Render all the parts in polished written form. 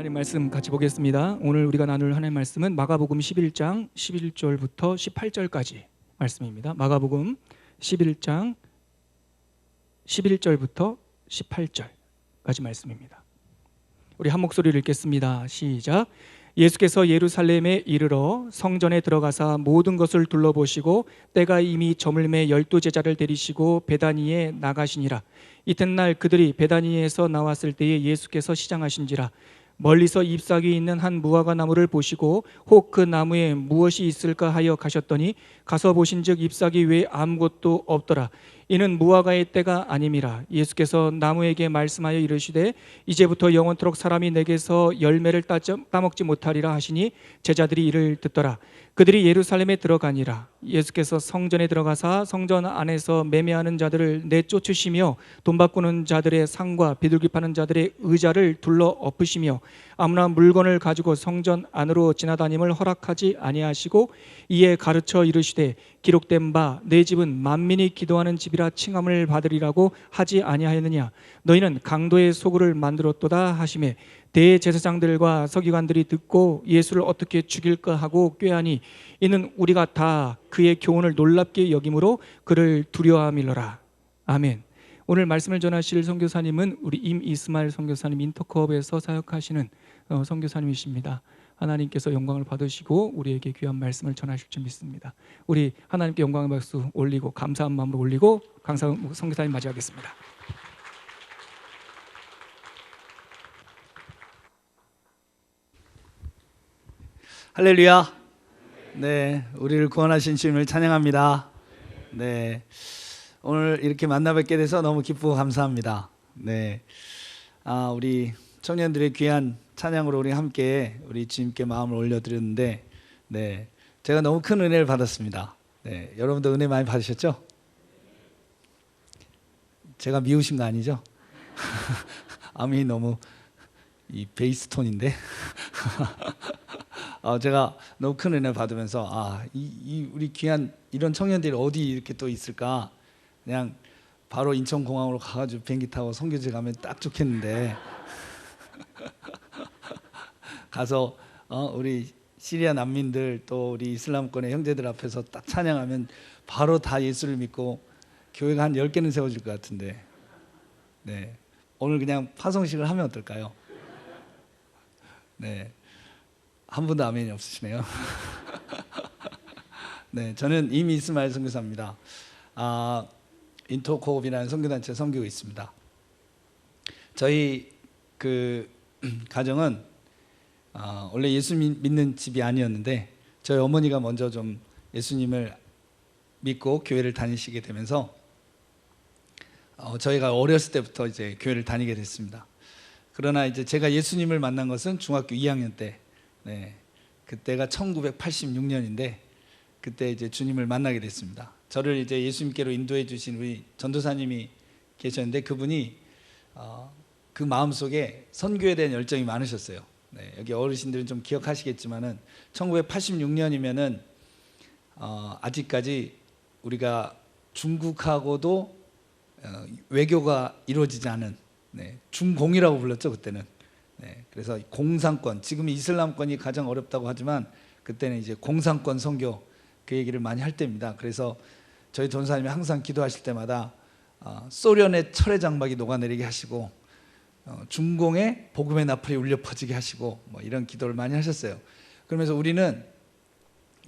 하나님 말씀 같이 보겠습니다. 오늘 우리가 나눌 하나님 말씀은 마가복음 11장 11절부터 18절까지 말씀입니다. 마가복음 11장 11절부터 18절까지 말씀입니다. 우리 한 목소리를 읽겠습니다. 시작. 예수께서 예루살렘에 이르러 성전에 들어가사 모든 것을 둘러보시고 때가 이미 저물매 12제자를 데리시고 베다니에 나가시니라. 이튿날 그들이 베다니에서 나왔을 때에 예수께서 시장하신지라. 멀리서 잎사귀 있는 한 무화과 나무를 보시고 혹 그 나무에 무엇이 있을까 하여 가셨더니 가서 보신즉 잎사귀 외에 아무것도 없더라. 이는 무화과의 때가 아님이라. 예수께서 나무에게 말씀하여 이르시되 이제부터 영원토록 사람이 내게서 열매를 따먹지 못하리라 하시니 제자들이 이를 듣더라. 그들이 예루살렘에 들어가니라. 예수께서 성전에 들어가사 성전 안에서 매매하는 자들을 내쫓으시며 돈 바꾸는 자들의 상과 비둘기 파는 자들의 의자를 둘러 엎으시며 아무나 물건을 가지고 성전 안으로 지나다님을 허락하지 아니하시고 이에 가르쳐 이르시되 기록된 바 내 집은 만민이 기도하는 집이라 칭함을 받으리라고 하지 아니하였느냐. 너희는 강도의 소굴을 만들었도다 하시매 대제사장들과 서기관들이 듣고 예수를 어떻게 죽일까 하고 꾀하니 이는 우리가 다 그의 교훈을 놀랍게 여김으로 그를 두려워함이로라. 아멘. 오늘 말씀을 전하실 선교사님은 우리 임이스마엘 선교사님 인터컵에서 사역하시는 선교사님이십니다. 하나님께서 영광을 받으시고 우리에게 귀한 말씀을 전하실 줄 믿습니다. 우리 하나님께 영광의 박수 올리고 감사한 마음으로 올리고 강사훈 선교사님 맞이하겠습니다. 할렐루야. 네, 우리를 구원하신 주님을 찬양합니다. 네, 오늘 이렇게 만나 뵙게 돼서 너무 기쁘고 감사합니다. 네, 우리 청년들의 귀한 찬양으로 우리 함께 우리 주님께 마음을 올려드렸는데, 네, 제가 너무 큰 은혜를 받았습니다. 네, 여러분도 은혜 많이 받으셨죠? 제가 미우신 거 아니죠? 아멘이 너무 이 베이스 톤인데. 제가 너무 큰 은혜 받으면서 우리 귀한 이런 청년들이 어디 이렇게 또 있을까? 그냥 바로 인천공항으로 가가지고 비행기 타고 선교지 가면 딱 좋겠는데 가서 우리 시리아 난민들 또 우리 이슬람권의 형제들 앞에서 딱 찬양하면 바로 다 예수를 믿고 교회가 한 10개는 세워질 것 같은데, 네, 오늘 그냥 파송식을 하면 어떨까요? 네, 한 분도 아멘이 없으시네요. 네, 저는 임이스마엘 선교사입니다. 인터코옵이라는 선교단체 선교고 있습니다. 저희 그 가정은 원래 예수 믿는 집이 아니었는데 저희 어머니가 먼저 좀 예수님을 믿고 교회를 다니시게 되면서 저희가 어렸을 때부터 이제 교회를 다니게 됐습니다. 그러나 이제 제가 예수님을 만난 것은 중학교 2학년 때, 네, 그때가 1986년인데 그때 이제 주님을 만나게 됐습니다. 저를 이제 예수님께로 인도해 주신 우리 전도사님이 계셨는데 그분이 그 마음속에 선교에 대한 열정이 많으셨어요. 네, 여기 어르신들은 좀 기억하시겠지만은 1986년이면은 아직까지 우리가 중국하고도 외교가 이루어지지 않은, 네, 중공이라고 불렀죠 그때는. 네, 그래서 공산권, 지금 이슬람권이 가장 어렵다고 하지만 그때는 이제 공산권 선교 그 얘기를 많이 할 때입니다. 그래서 저희 전사님이 항상 기도하실 때마다 소련의 철의 장막이 녹아내리게 하시고 중공의 복음의 나팔이 울려 퍼지게 하시고 뭐 이런 기도를 많이 하셨어요. 그러면서 우리는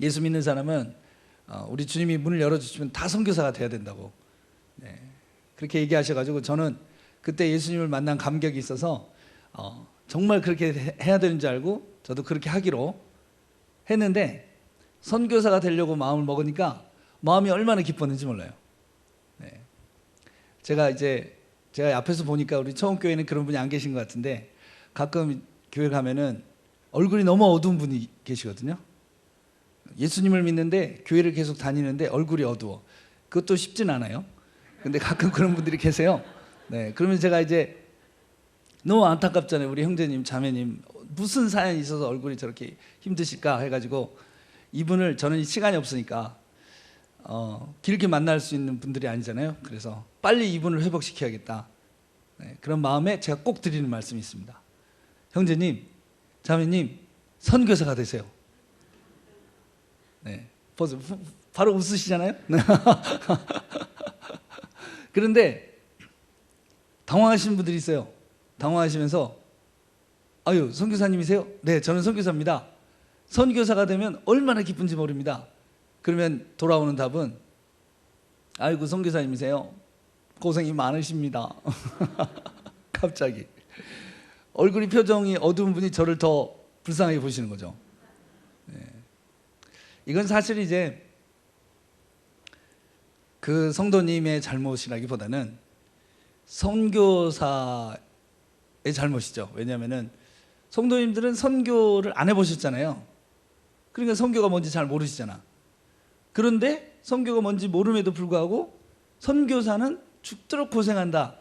예수 믿는 사람은 우리 주님이 문을 열어주시면 다 선교사가 돼야 된다고, 네, 그렇게 얘기하셔가지고 저는 그때 예수님을 만난 감격이 있어서 정말 그렇게 해야 되는 줄 알고 저도 그렇게 하기로 했는데 선교사가 되려고 마음을 먹으니까 마음이 얼마나 기뻤는지 몰라요. 네. 제가 앞에서 보니까 우리 처음교회는 그런 분이 안 계신 것 같은데 가끔 교회 가면은 얼굴이 너무 어두운 분이 계시거든요. 예수님을 믿는데 교회를 계속 다니는데 얼굴이 어두워. 그것도 쉽진 않아요. 근데 가끔 그런 분들이 계세요. 네, 그러면 제가 이제 너무 안타깝잖아요. 우리 형제님, 자매님 무슨 사연이 있어서 얼굴이 저렇게 힘드실까 해가지고 이분을, 저는 시간이 없으니까 길게 만날 수 있는 분들이 아니잖아요. 그래서 빨리 이분을 회복시켜야겠다, 네, 그런 마음에 제가 꼭 드리는 말씀이 있습니다. 형제님, 자매님 선교사가 되세요. 네, 벌써 바로 웃으시잖아요. 그런데 당황하시는 분들이 있어요. 당황하시면서 아유 선교사님이세요? 네, 저는 선교사입니다. 선교사가 되면 얼마나 기쁜지 모릅니다. 그러면 돌아오는 답은 아이고 선교사님이세요? 고생이 많으십니다. 갑자기 얼굴이 표정이 어두운 분이 저를 더 불쌍하게 보시는 거죠. 네. 이건 사실 이제 그 성도님의 잘못이라기보다는 선교사의 잘못이죠. 왜냐하면은 성도님들은 선교를 안 해보셨잖아요. 그러니까 선교가 뭔지 잘 모르시잖아. 그런데 선교가 뭔지 모름에도 불구하고 선교사는 죽도록 고생한다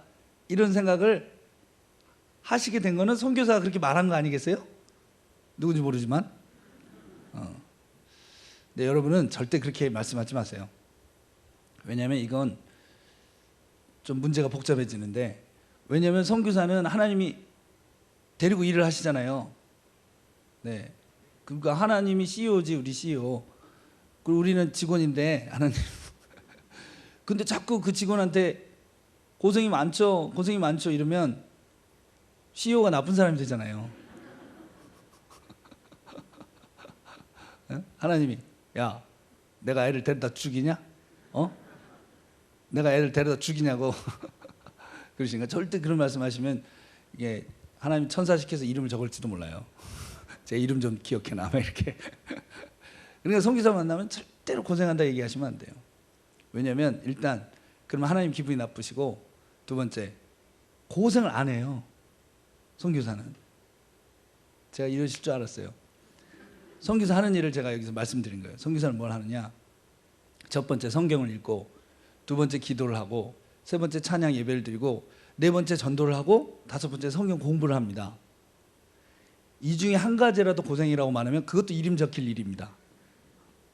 이런 생각을 하시게 된 거는 선교사가 그렇게 말한 거 아니겠어요? 누군지 모르지만 근데 여러분은 절대 그렇게 말씀하지 마세요. 왜냐하면 이건 좀 문제가 복잡해지는데, 왜냐하면 선교사는 하나님이 데리고 일을 하시잖아요. 네, 그러니까 하나님이 CEO지, 우리 CEO. 그리고 우리는 직원인데 하나님 근데 자꾸 그 직원한테 고생이 많죠 이러면 CEO가 나쁜 사람이 되잖아요. 하나님이 야 내가 애를 데려다 죽이냐? 내가 애를 데려다 죽이냐고 그러시니까 절대 그런 말씀하시면 이게 하나님 천사시켜서 이름을 적을지도 몰라요. 제 이름 좀 기억해놔 이렇게. 그러니까 선교사 만나면 절대로 고생한다 얘기하시면 안 돼요. 왜냐하면 일단 그러면 하나님 기분이 나쁘시고, 두 번째 고생을 안 해요. 선교사는. 제가 이러실 줄 알았어요. 선교사 하는 일을 제가 여기서 말씀드린 거예요. 선교사는 뭘 하느냐? 첫 번째 성경을 읽고, 두 번째 기도를 하고, 세 번째 찬양 예배를 드리고, 네 번째 전도를 하고, 다섯 번째 성경 공부를 합니다. 이 중에 한 가지라도 고생이라고 말하면 그것도 이름 적힐 일입니다.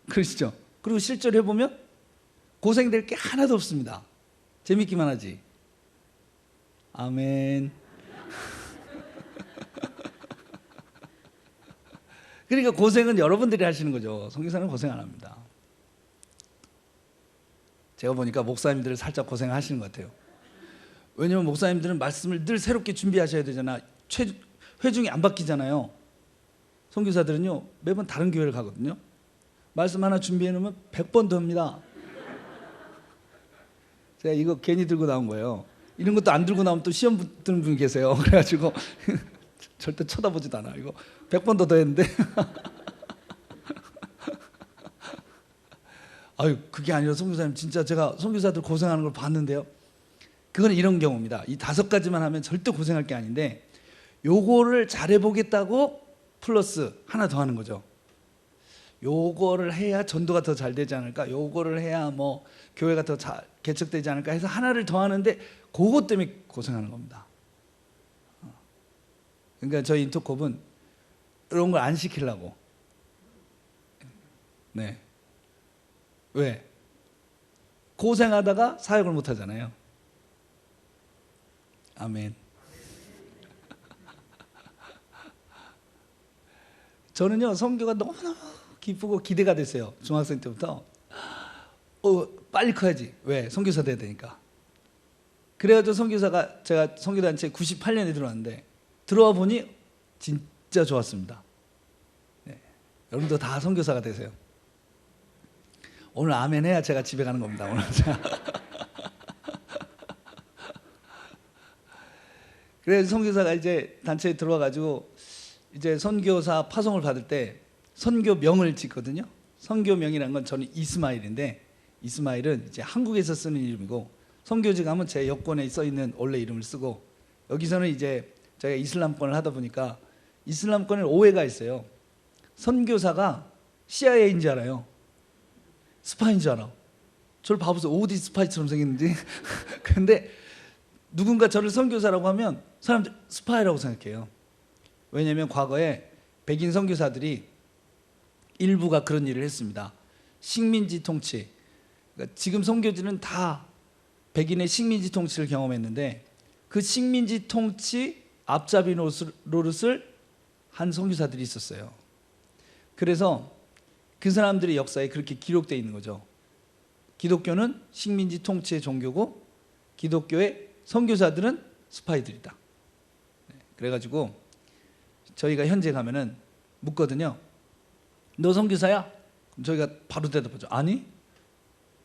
그러시죠? 그리고 실제로 해보면 고생될 게 하나도 없습니다. 재밌기만 하지. 아멘. 그러니까 고생은 여러분들이 하시는 거죠. 선교사는 고생 안 합니다. 제가 보니까 목사님들은 살짝 고생하시는 것 같아요. 왜냐면 목사님들은 말씀을 늘 새롭게 준비하셔야 되잖아. 회중이 안 바뀌잖아요. 선교사들은요 매번 다른 교회를 가거든요. 말씀 하나 준비해 놓으면 100번 더 합니다. 제가 이거 괜히 들고 나온 거예요. 이런 것도 안 들고 나오면 또 시험 붙는 분이 계세요. 그래가지고 절대 쳐다보지도 않아. 이거 100번 더 했는데 아유 그게 아니라 선교사님 진짜 제가 선교사들 고생하는 걸 봤는데요. 그건 이런 경우입니다. 이 5가지만 하면 절대 고생할 게 아닌데, 요거를 잘해보겠다고 플러스 하나 더 하는 거죠. 요거를 해야 전도가 더 잘 되지 않을까, 요거를 해야 뭐 교회가 더 잘 개척되지 않을까 해서 하나를 더 하는데 그것 때문에 고생하는 겁니다. 그러니까 저희 인터콥은 이런 걸 안 시키려고. 네. 왜? 고생하다가 사역을 못 하잖아요. 아멘. 저는요 선교가 너무너무 기쁘고 기대가 됐어요. 중학생 때부터 빨리 커야지. 왜? 선교사 돼야 되니까. 그래가지고 선교사가, 제가 선교단체에 98년에 들어왔는데 들어와 보니 진짜 좋았습니다. 네. 여러분도 다 선교사가 되세요. 오늘 아멘 해야 제가 집에 가는 겁니다. 오늘 그래서 선교사가 이제 단체에 들어와가지고 이제 선교사 파송을 받을 때 선교명을 짓거든요. 선교명이라는 건 저는 이스마일인데, 이스마일은 이제 한국에서 쓰는 이름이고, 선교지 가면 제 여권에 써 있는 원래 이름을 쓰고, 여기서는 이제 제가 이슬람권을 하다 보니까 이슬람권에 오해가 있어요. 선교사가 CIA인 줄 알아요. 스파인 줄 알아. 저를 봐보세요. 어디 스파이처럼 생겼는지. 근데 누군가 저를 선교사라고 하면 사람들 스파이라고 생각해요. 왜냐하면 과거에 백인 선교사들이 일부가 그런 일을 했습니다. 식민지 통치. 그러니까 지금 선교지는 다 백인의 식민지 통치를 경험했는데, 그 식민지 통치 앞잡이 노릇을 한 선교사들이 있었어요. 그래서 그 사람들의 역사에 그렇게 기록되어 있는 거죠. 기독교는 식민지 통치의 종교고 기독교의 선교사들은 스파이들이다. 그래가지고 저희가 현재 가면은 묻거든요. 너 선교사야? 그럼 저희가 바로 대답하죠. 아니,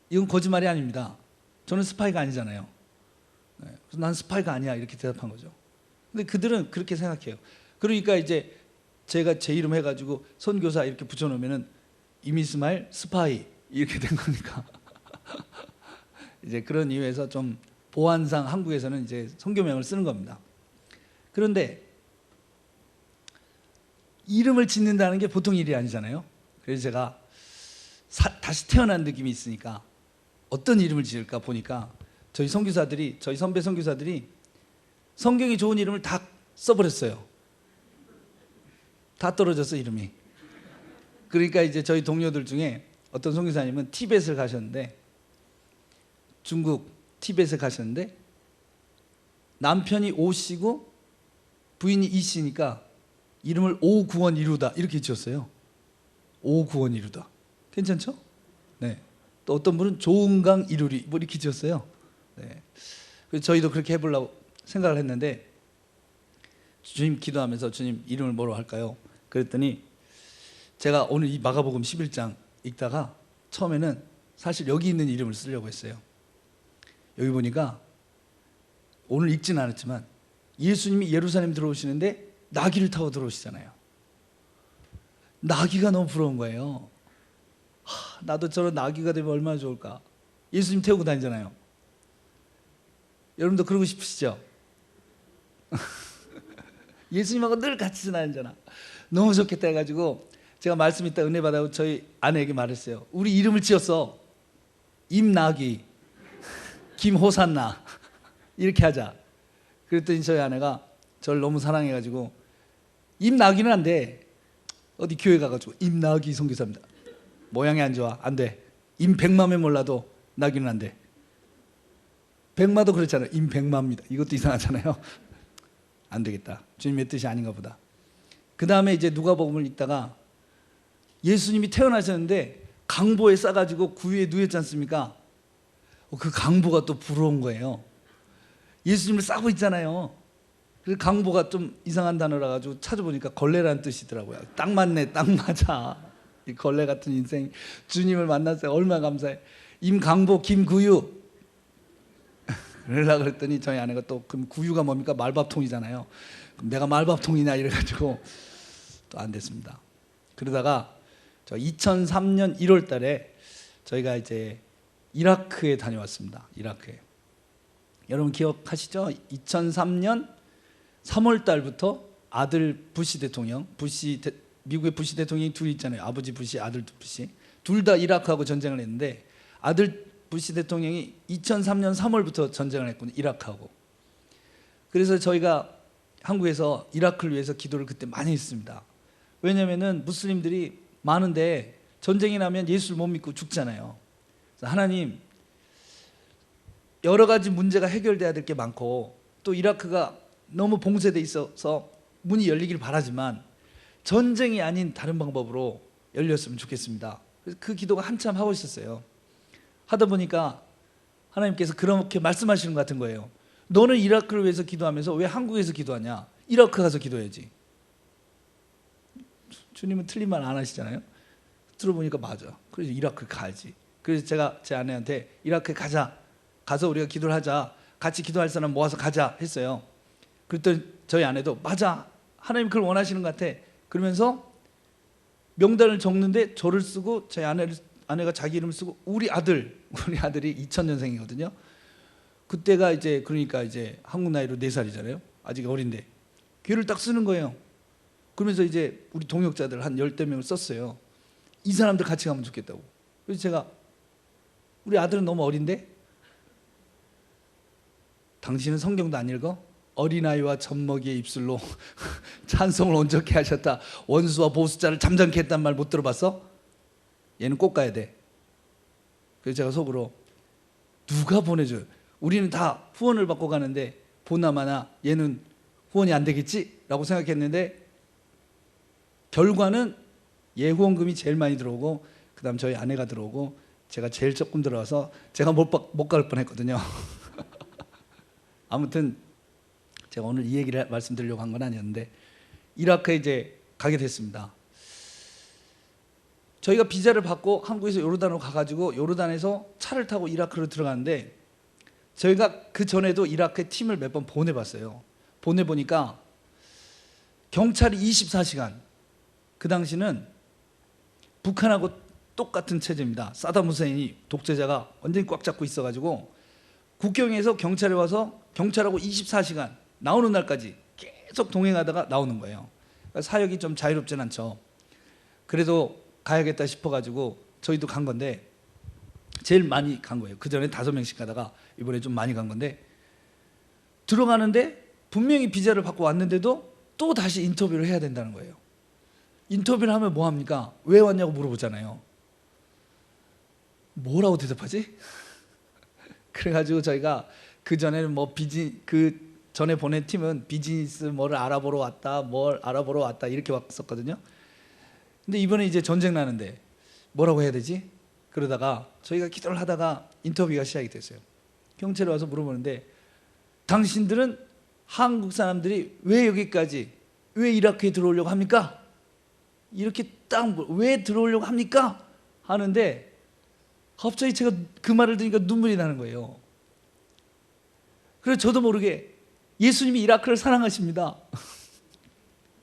이건 거짓말이 아닙니다. 저는 스파이가 아니잖아요. 그래서 난 스파이가 아니야 이렇게 대답한 거죠. 근데 그들은 그렇게 생각해요. 그러니까 이제 제가 제 이름 해가지고 선교사 이렇게 붙여놓으면은 이미스마일 스파이 이렇게 된 거니까 이제 그런 이유에서 좀 보안상 한국에서는 이제 선교명을 쓰는 겁니다. 그런데 이름을 짓는다는 게 보통 일이 아니잖아요. 그래서 제가 다시 태어난 느낌이 있으니까 어떤 이름을 지을까 보니까 저희 선교사들이, 저희 선배 선교사들이 성경이 좋은 이름을 다 써버렸어요. 다 떨어졌어 이름이. 그러니까 이제 저희 동료들 중에 어떤 선교사님은 티벳을 가셨는데, 중국 티벳에 가셨는데 남편이 오씨고 부인이 이씨니까 이름을 오구원 이루다 이렇게 지었어요. 오구원 이루다. 괜찮죠? 네. 또 어떤 분은 조은강 이루리 뭐 이렇게 지었어요. 네. 그래서 저희도 그렇게 해보려고 생각을 했는데 주님 기도하면서 주님 이름을 뭐로 할까요? 그랬더니 제가 오늘 이 마가복음 11장 읽다가 처음에는 사실 여기 있는 이름을 쓰려고 했어요. 여기 보니까 오늘 읽지는 않았지만 예수님이 예루살렘 들어오시는데 나귀를 타고 들어오시잖아요. 나귀가 너무 부러운 거예요. 나도 저런 나귀가 되면 얼마나 좋을까. 예수님 태우고 다니잖아요. 여러분도 그러고 싶으시죠? 예수님하고 늘 같이 다니잖아. 너무 좋겠다 해가지고 제가 말씀 있다 은혜 받아고 저희 아내에게 말했어요. 우리 이름을 지었어. 임나귀, 김호산나 이렇게 하자. 그랬더니 저희 아내가 저를 너무 사랑해가지고 임나귀는 안 돼. 어디 교회 가가지고 임나귀 선교사입니다. 모양이 안 좋아. 안 돼. 임백마면 몰라도 나귀는 안 돼. 백마도 그렇잖아요. 임백마입니다. 이것도 이상하잖아요. 안 되겠다. 주님의 뜻이 아닌가 보다. 그 다음에 이제 누가복음을 읽다가 예수님이 태어나셨는데 강보에 싸가지고 구유에 누였지 않습니까? 그 강보가 또 부러운 거예요. 예수님을 싸고 있잖아요. 그래서 강보가 좀 이상한 단어라 가지고 찾아보니까 걸레라는 뜻이더라고요. 딱 맞네, 딱 맞아. 이 걸레 같은 인생 주님을 만났어요. 얼마나 감사해. 임강보, 김구유. 그러려고 그랬더니 저희 아내가 또 그럼 구유가 뭡니까? 말밥통이잖아요. 그럼 내가 말밥통이냐 이래가지고 또 안 됐습니다. 그러다가 저 2003년 1월 달에 저희가 이제 이라크에 다녀왔습니다. 이라크에. 여러분 기억하시죠? 2003년 3월 달부터 아들 부시 대통령, 미국의 부시 대통령이 둘이 있잖아요. 아버지 부시, 아들 부시. 둘 다 이라크하고 전쟁을 했는데 아들 부시 대통령이 2003년 3월부터 전쟁을 했군요. 이라크하고. 그래서 저희가 한국에서 이라크를 위해서 기도를 그때 많이 했습니다. 왜냐하면 무슬림들이 많은데 전쟁이 나면 예수를 못 믿고 죽잖아요. 그래서 하나님, 여러 가지 문제가 해결돼야 될 게 많고 또 이라크가 너무 봉쇄돼 있어서 문이 열리길 바라지만 전쟁이 아닌 다른 방법으로 열렸으면 좋겠습니다. 그래서 그 기도가 한참 하고 있었어요. 하다 보니까 하나님께서 그렇게 말씀하시는 것 같은 거예요. 너는 이라크를 위해서 기도하면서 왜 한국에서 기도하냐? 이라크 가서 기도해야지. 주님은 틀린 말 안 하시잖아요. 들어보니까 맞아. 그래서 이라크 가야지. 그래서 제가 제 아내한테 이라크에 가자. 가서 우리가 기도를 하자. 같이 기도할 사람 모아서 가자 했어요. 그랬더니 저희 아내도 맞아. 하나님 그걸 원하시는 것 같아. 그러면서 명단을 적는데 저를 쓰고 저희 아내가 자기 이름을 쓰고 우리 아들이 2000년생이거든요. 그때가 이제 그러니까 이제 한국 나이로 4살이잖아요. 아직 어린데 귀를 딱 쓰는 거예요. 그러면서 이제 우리 동역자들 한 10대 명을 썼어요. 이 사람들 같이 가면 좋겠다고. 그래서 제가 우리 아들은 너무 어린데 당신은 성경도 안 읽어? 어린아이와 젖먹이의 입술로 찬송을 온전케 하셨다. 원수와 보수자를 잠잠케 했단 말 못 들어봤어? 얘는 꼭 가야 돼. 그래서 제가 속으로 누가 보내줘요? 우리는 다 후원을 받고 가는데 보나마나 얘는 후원이 안 되겠지? 라고 생각했는데 결과는 예후원금이 제일 많이 들어오고 그다음 저희 아내가 들어오고 제가 제일 조금 들어와서 제가 못 갈 뻔했거든요. 아무튼 제가 오늘 이 얘기를 말씀드리려고 한 건 아니었는데 이라크에 이제 가게 됐습니다. 저희가 비자를 받고 한국에서 요르단으로 가가지고 요르단에서 차를 타고 이라크로 들어가는데 저희가 그 전에도 이라크에 팀을 몇 번 보내봤어요. 보내보니까 경찰이 24시간, 그 당시는 북한하고 똑같은 체제입니다. 사담 후세인이 독재자가 완전히 꽉 잡고 있어가지고 국경에서 경찰이 와서 경찰하고 24시간 나오는 날까지 계속 동행하다가 나오는 거예요. 그러니까 사역이 좀 자유롭진 않죠. 그래도 가야겠다 싶어가지고 저희도 간 건데 제일 많이 간 거예요. 그 전에 5명씩 가다가 이번에 좀 많이 간 건데 들어가는데 분명히 비자를 받고 왔는데도 또 다시 인터뷰를 해야 된다는 거예요. 인터뷰를 하면 뭐 합니까? 왜 왔냐고 물어보잖아요. 뭐라고 대답하지? 그래가지고 저희가 그 전에는 그 전에 보낸 팀은 비즈니스 뭐를 알아보러 왔다, 뭘 알아보러 왔다 이렇게 왔었거든요. 근데 이번에 이제 전쟁 나는데 뭐라고 해야 되지? 그러다가 저희가 기도를 하다가 인터뷰가 시작이 됐어요. 경찰이 와서 물어보는데 당신들은 한국 사람들이 왜 여기까지, 왜 이라크에 들어오려고 합니까? 이렇게 딱 왜 들어오려고 합니까? 하는데 갑자기 제가 그 말을 들으니까 눈물이 나는 거예요. 그래서 저도 모르게 예수님이 이라크를 사랑하십니다.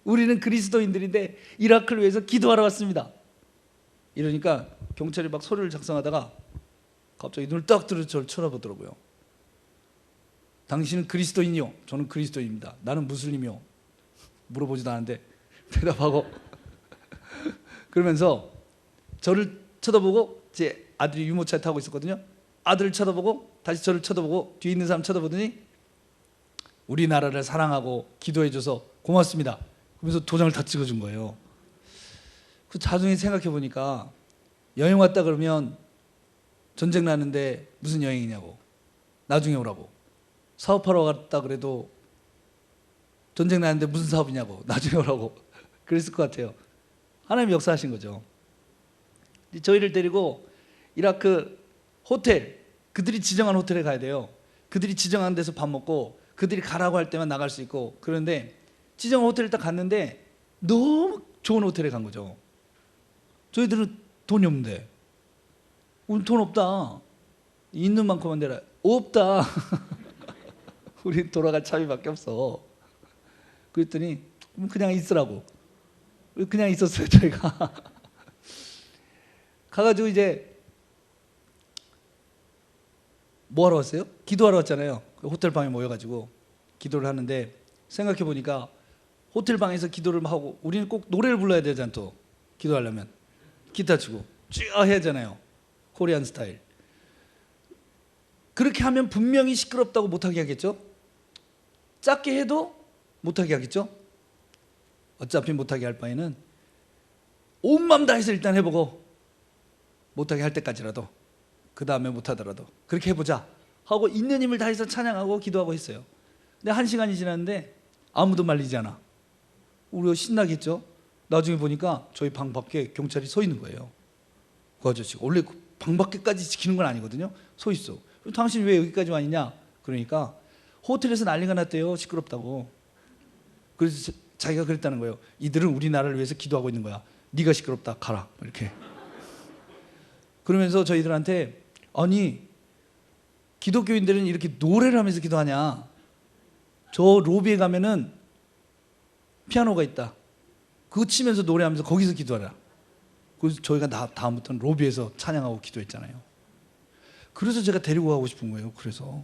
우리는 그리스도인들인데 이라크를 위해서 기도하러 왔습니다. 이러니까 경찰이 막 소리를 작성하다가 갑자기 눈을 딱 들어 저를 쳐다보더라고요. 당신은 그리스도인이요? 저는 그리스도인입니다. 나는 무슬림이요? 물어보지도 않았는데 대답하고 그러면서 저를 쳐다보고 제 아들이 유모차 타고 있었거든요. 아들을 쳐다보고 다시 저를 쳐다보고 뒤에 있는 사람 쳐다보더니 우리나라를 사랑하고 기도해줘서 고맙습니다. 그러면서 도장을 다 찍어준 거예요. 그 나중에 생각해 보니까 여행 왔다 그러면 전쟁 나는데 무슨 여행이냐고, 나중에 오라고. 사업하러 갔다 그래도 전쟁 나는데 무슨 사업이냐고, 나중에 오라고. 그랬을 것 같아요. 하나님이 역사하신 거죠. 저희를 데리고 이라크 호텔, 그들이 지정한 호텔에 가야 돼요. 그들이 지정한 데서 밥 먹고 그들이 가라고 할 때만 나갈 수 있고. 그런데 지정한 호텔에 딱 갔는데 너무 좋은 호텔에 간 거죠. 저희들은 돈이 없는데 우리 돈 없다, 있는 만큼만 내라. 없다. 우리 돌아갈 차비밖에 없어. 그랬더니 그냥 있으라고. 그냥 있었어요. 저희가 가가지고 이제 뭐 하러 왔어요? 기도하러 왔잖아요. 호텔 방에 모여가지고 기도를 하는데 생각해 보니까 호텔 방에서 기도를 하고 우리는 꼭 노래를 불러야 되잖아. 또 기도하려면 기타 치고 쭉 해야 하잖아요. 코리안 스타일. 그렇게 하면 분명히 시끄럽다고 못하게 하겠죠. 작게 해도 못하게 하겠죠. 어차피 못하게 할 바에는 온 마음 다해서 일단 해보고 못하게 할 때까지라도, 그 다음에 못하더라도 그렇게 해보자 하고 있는 힘을 다해서 찬양하고 기도하고 했어요. 근데 1시간이 지났는데 아무도 말리지 않아. 우리가 신나겠죠. 나중에 보니까 저희 방 밖에 경찰이 서 있는 거예요. 그 아저씨가 원래 방 밖에까지 지키는 건 아니거든요. 서 있어. 당신 왜 여기까지 왔냐? 그러니까 호텔에서 난리가 났대요. 시끄럽다고. 그래서 자기가 그랬다는 거예요. 이들은 우리나라를 위해서 기도하고 있는 거야. 네가 시끄럽다, 가라. 이렇게. 그러면서 저희들한테 아니 기독교인들은 이렇게 노래를 하면서 기도하냐? 저 로비에 가면은 피아노가 있다. 그거 치면서 노래하면서 거기서 기도하라. 그래서 저희가 다음부터는 로비에서 찬양하고 기도했잖아요. 그래서 제가 데리고 가고 싶은 거예요. 그래서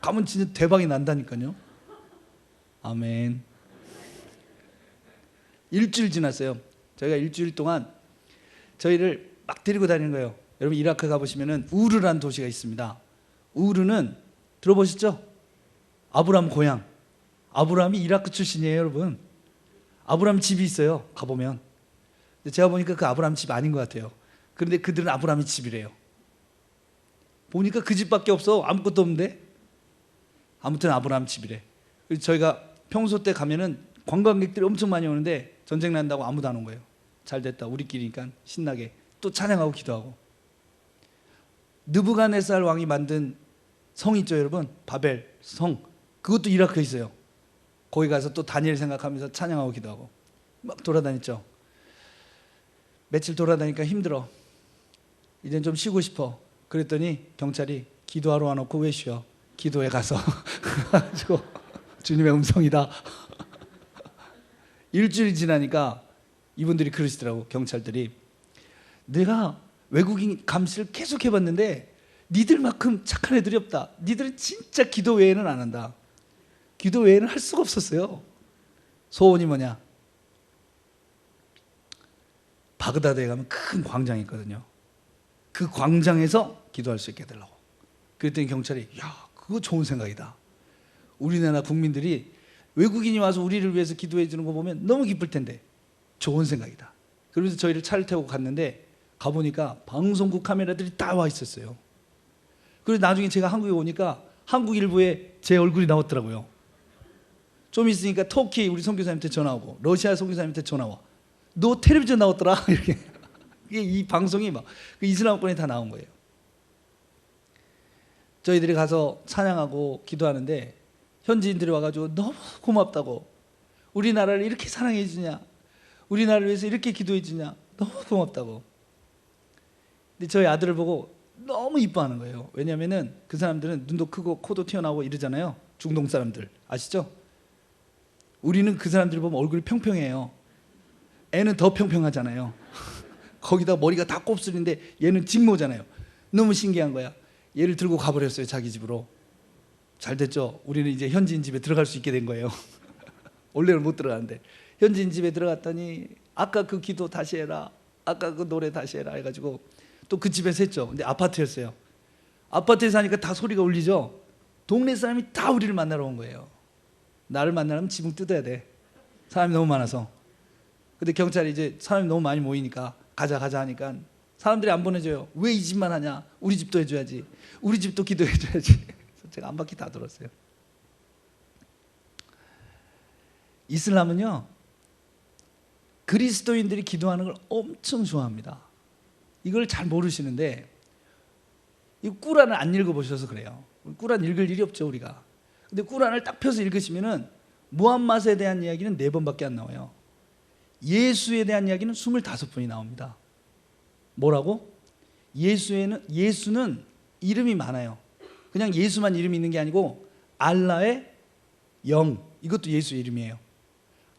가면 진짜 대박이 난다니까요. 아멘. 일주일 지났어요. 저희가 일주일 동안 저희를 막 데리고 다니는 거예요. 여러분 이라크 가보시면은 우르라는 도시가 있습니다. 우르는 들어보셨죠? 아브라함 고향. 아브라함이 이라크 출신이에요, 여러분. 아브라함 집이 있어요. 가보면. 근데 제가 보니까 그 아브라함 집 아닌 것 같아요. 그런데 그들은 아브라함이 집이래요. 보니까 그 집밖에 없어. 아무것도 없는데. 아무튼 아브라함 집이래. 그래서 저희가 평소 때 가면은 관광객들이 엄청 많이 오는데 전쟁 난다고 아무도 안 온 거예요. 잘 됐다, 우리끼리니까 신나게 또 찬양하고 기도하고. 느부갓네살 왕이 만든 성 있죠 여러분, 바벨 성, 그것도 이라크에 있어요. 거기 가서 또 다니엘 생각하면서 찬양하고 기도하고 막 돌아다녔죠. 며칠 돌아다니니까 힘들어, 이젠 좀 쉬고 싶어. 그랬더니 경찰이 기도하러 와놓고 왜 쉬어? 기도에 가서 가지고 주님의 음성이다. 일주일 지나니까 이분들이 그러시더라고, 경찰들이. 내가 외국인 감시를 계속 해봤는데 니들만큼 착한 애들이 없다. 니들은 진짜 기도 외에는 안 한다. 기도 외에는 할 수가 없었어요. 소원이 뭐냐? 바그다드에 가면 큰 광장이 있거든요. 그 광장에서 기도할 수 있게 해달라고. 그랬더니 경찰이 야, 그거 좋은 생각이다. 우리나라 국민들이 외국인이 와서 우리를 위해서 기도해 주는 거 보면 너무 기쁠 텐데 좋은 생각이다. 그러면서 저희를 차를 태우고 갔는데 가보니까 방송국 카메라들이 다 와 있었어요. 그래서 나중에 제가 한국에 오니까 한국 일보에 제 얼굴이 나왔더라고요. 좀 있으니까 터키 우리 선교사님한테 전화 오고 러시아 선교사님한테 전화 와. 너 텔레비전 나왔더라. 이렇게. 이게 이 방송이 막 그 이슬람권에 다 나온 거예요. 저희들이 가서 찬양하고 기도하는데 현지인들이 와가지고 너무 고맙다고, 우리나라를 이렇게 사랑해 주냐, 우리나라를 위해서 이렇게 기도해 주냐, 너무 고맙다고. 근데 저희 아들을 보고 너무 이뻐하는 거예요. 왜냐하면은 그 사람들은 눈도 크고 코도 튀어나오고 이러잖아요. 중동 사람들 아시죠? 우리는 그 사람들 보면 얼굴이 평평해요. 애는 더 평평하잖아요. 거기다 머리가 다 곱슬인데 얘는 직모잖아요. 너무 신기한 거야. 얘를 들고 가버렸어요, 자기 집으로. 잘 됐죠. 우리는 이제 현지인 집에 들어갈 수 있게 된 거예요. 원래는 못 들어가는데 현지인 집에 들어갔더니 아까 그 기도 다시 해라, 아까 그 노래 다시 해라 해가지고 또 그 집에서 했죠. 근데 아파트였어요. 아파트에서 하니까 다 소리가 울리죠. 동네 사람이 다 우리를 만나러 온 거예요. 나를 만나려면 지붕 뜯어야 돼, 사람이 너무 많아서. 근데 경찰이 이제 사람이 너무 많이 모이니까 가자 하니까 사람들이 안 보내줘요. 왜 이 집만 하냐, 우리 집도 해줘야지, 우리 집도 기도해줘야지. 그래서 제가 한 바퀴 다 돌았어요. 이슬람은요, 그리스도인들이 기도하는 걸 엄청 좋아합니다. 이걸 잘 모르시는데, 이 꾸란을 안 읽어보셔서 그래요. 꾸란 읽을 일이 없죠 우리가. 근데 꾸란을 딱 펴서 읽으시면은 무함mad에 대한 이야기는 4번밖에 안 나와요. 예수에 대한 이야기는 25번이 나옵니다. 뭐라고? 예수는 이름이 많아요. 그냥 예수만 이름이 있는 게 아니고 알라의 영, 이것도 예수의 이름이에요.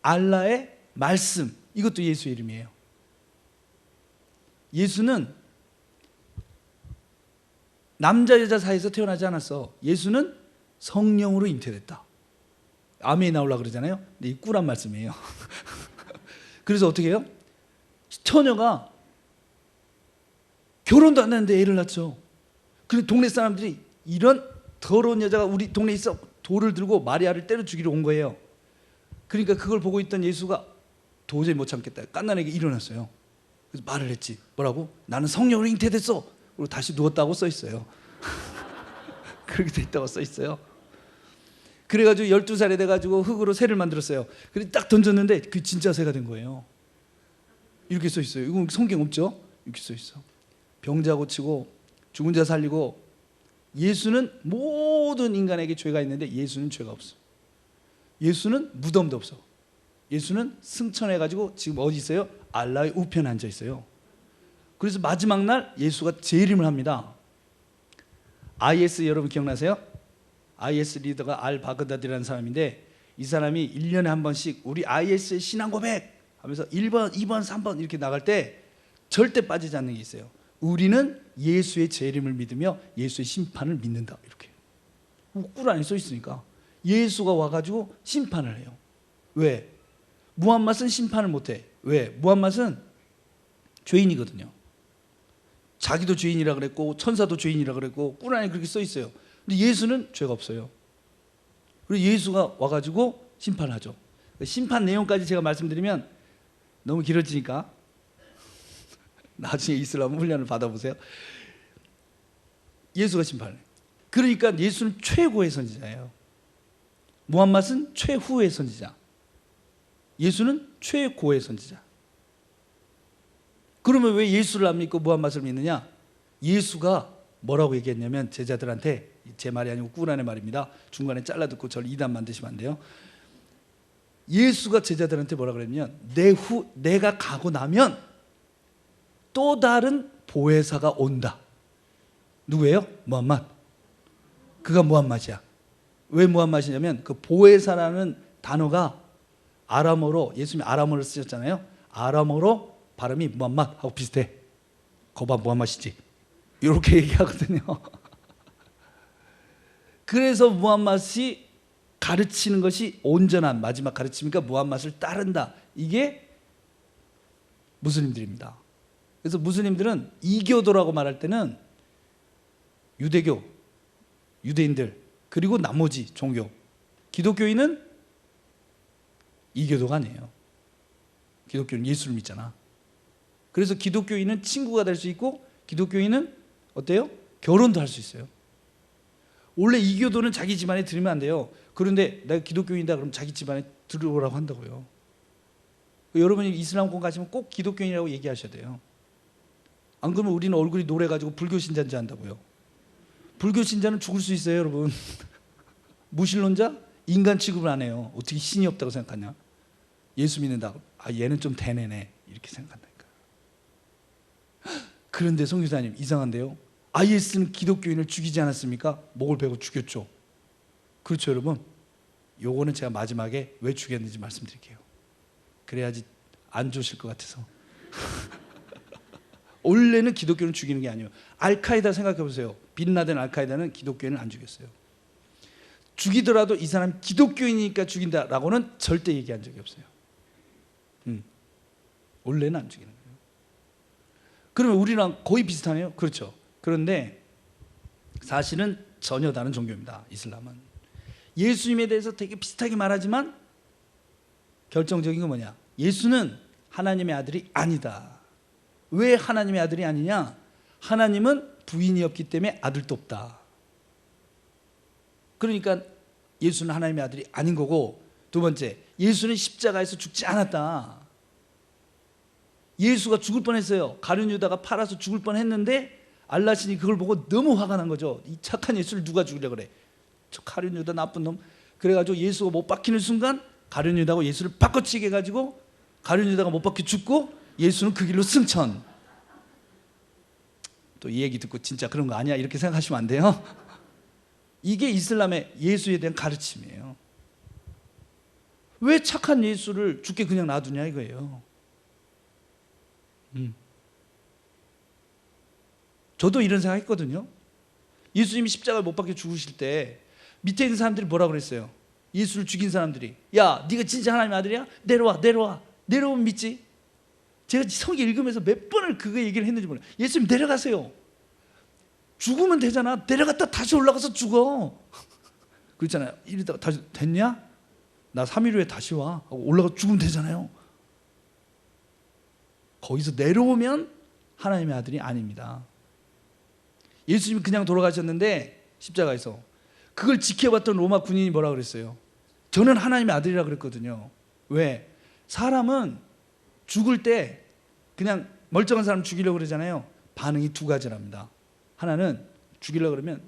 알라의 말씀, 이것도 예수의 이름이에요. 예수는 남자 여자 사이에서 태어나지 않았어. 예수는 성령으로 잉태됐다. 아멘이 나오려고 그러잖아요. 근데 이 꾸란 말씀이에요. 그래서 어떻게 해요? 처녀가 결혼도 안 했는데 애를 낳죠. 그리고 동네 사람들이 이런 더러운 여자가 우리 동네에 있어, 돌을 들고 마리아를 때려 죽이러 온 거예요. 그러니까 그걸 보고 있던 예수가 도저히 못 참겠다, 갓난에게 일어났어요. 그래서 말을 했지. 뭐라고? 나는 성령으로 잉태됐어. 그리고 다시 누웠다고 써 있어요. 그렇게 돼 있다고 써 있어요. 그래가지고 12살에 돼가지고 흙으로 새를 만들었어요. 그래서 딱 던졌는데 그 진짜 새가 된 거예요. 이렇게 써 있어요. 이건 성경 없죠? 이렇게 써 있어. 병자 고치고 죽은 자 살리고. 예수는 모든 인간에게 죄가 있는데 예수는 죄가 없어. 예수는 무덤도 없어. 예수는 승천해가지고 지금 어디 있어요? 알라의 우편에 앉아 있어요. 그래서 마지막 날 예수가 재림을 합니다. IS 여러분 기억나세요? IS 리더가 알 바그다디라는 사람인데, 이 사람이 1년에 한 번씩 우리 IS의 신앙 고백 하면서 1번, 2번, 3번 이렇게 나갈 때 절대 빠지지 않는 게 있어요. 우리는 예수의 재림을 믿으며 예수의 심판을 믿는다. 이렇게 꾸란에 써 있으니까 예수가 와가지고 심판을 해요. 왜? 무함mad은 심판을 못해. 왜? 무함mad은 죄인이거든요. 자기도 죄인이라 그랬고 천사도 죄인이라 그랬고 꾸란에 그렇게 써 있어요. 근데 예수는 죄가 없어요. 그리고 예수가 와가지고 심판하죠. 심판 내용까지 제가 말씀드리면 너무 길어지니까 나중에 이슬람 훈련을 받아보세요. 예수가 심판을 해요. 그러니까 예수는 최고의 선지자예요. 무함mad은 최후의 선지자. 예수는 최고의 선지자. 그러면 왜 예수를 안 믿고 무함맛을 믿느냐? 예수가 뭐라고 얘기했냐면 제자들한테, 제 말이 아니고 꾸란의 말입니다. 중간에 잘라 듣고 저를 이단 만드시면 안 돼요. 예수가 제자들한테 뭐라 그랬냐면 내가 가고 나면 또 다른 보혜사가 온다. 누구예요? 무함맛. 그가 무함맛이야. 왜 무함맛이냐면 그 보혜사라는 단어가 아람어로, 예수님이 아람어를 쓰셨잖아요. 아람어로 발음이 무함맛하고 비슷해. 거봐 무함맛이지. 이렇게 얘기하거든요. 그래서 무함맛이 가르치는 것이 온전한 마지막 가르침이니까 무함맛을 따른다. 이게 무슬림들입니다. 그래서 무슬림들은 이교도라고 말할 때는 유대교, 유대인들, 그리고 나머지 종교. 기독교인은 이교도가 아니에요. 기독교는 예수를 믿잖아. 그래서 기독교인은 친구가 될 수 있고, 기독교인은 어때요? 결혼도 할 수 있어요. 원래 이교도는 자기 집안에 들이면 안 돼요. 그런데 내가 기독교인이다 그러면 자기 집안에 들어오라고 한다고요. 여러분이 이슬람권 가시면 꼭 기독교인이라고 얘기하셔야 돼요. 안 그러면 우리는 얼굴이 노래가지고 불교 신자인 줄 안다고요. 불교 신자는 죽을 수 있어요, 여러분. 무신론자? 인간 취급을 안 해요. 어떻게 신이 없다고 생각하냐? 예수 믿는다. 아, 얘는 좀 대뇌네. 이렇게 생각한다니까요. 그런데 성교사님, 이상한데요. IS는 기독교인을 죽이지 않았습니까? 목을 베고 죽였죠. 그렇죠, 여러분? 요거는 제가 마지막에 왜 죽였는지 말씀드릴게요. 그래야지 안 좋으실 것 같아서. 원래는 기독교는 죽이는 게 아니에요. 알카에다 생각해 보세요. 빈라덴 알카에다는 기독교인을 안 죽였어요. 죽이더라도 이 사람 기독교인이니까 죽인다라고는 절대 얘기한 적이 없어요. 원래는 안 죽이는 거예요. 그러면 우리랑 거의 비슷하네요. 그렇죠. 그런데 사실은 전혀 다른 종교입니다. 이슬람은. 예수님에 대해서 되게 비슷하게 말하지만 결정적인 건 뭐냐? 예수는 하나님의 아들이 아니다. 왜 하나님의 아들이 아니냐? 하나님은 부인이 없기 때문에 아들도 없다. 그러니까 예수는 하나님의 아들이 아닌 거고, 두 번째, 예수는 십자가에서 죽지 않았다. 예수가 죽을 뻔했어요. 가룟 유다가 팔아서 죽을 뻔했는데 알라신이 그걸 보고 너무 화가 난 거죠. 이 착한 예수를 누가 죽이려고 그래? 저 가룟 유다 나쁜 놈. 그래가지고 예수가 못 박히는 순간 가룟 유다하고 예수를 바꿔치게 해가지고 가룟 유다가 못 박혀 죽고 예수는 그 길로 승천. 또 이 얘기 듣고 진짜 그런 거 아니야 이렇게 생각하시면 안 돼요. 이게 이슬람의 예수에 대한 가르침이에요. 왜 착한 예수를 죽게 그냥 놔두냐 이거예요. 저도 이런 생각했거든요. 예수님이 십자가에 못 박혀 죽으실 때 밑에 있는 사람들이 뭐라 그랬어요? 예수를 죽인 사람들이, 야 네가 진짜 하나님의 아들이야? 내려오면 믿지. 제가 성경 읽으면서 몇 번을 그거 얘기를 했는지 몰라요. 예수님 내려가세요. 죽으면 되잖아. 내려갔다 다시 올라가서 죽어. 그렇잖아요. 이러다가 다시 됐냐? 나 3일 후에 다시 와 하고 올라가 죽으면 되잖아요. 거기서 내려오면 하나님의 아들이 아닙니다. 예수님이 그냥 돌아가셨는데 십자가에서 그걸 지켜봤던 로마 군인이 뭐라 그랬어요? 저는 하나님의 아들이라 그랬거든요. 왜? 사람은 죽을 때 그냥 멀쩡한 사람 죽이려고 그러잖아요. 반응이 두 가지랍니다. 하나는 죽이려고 그러면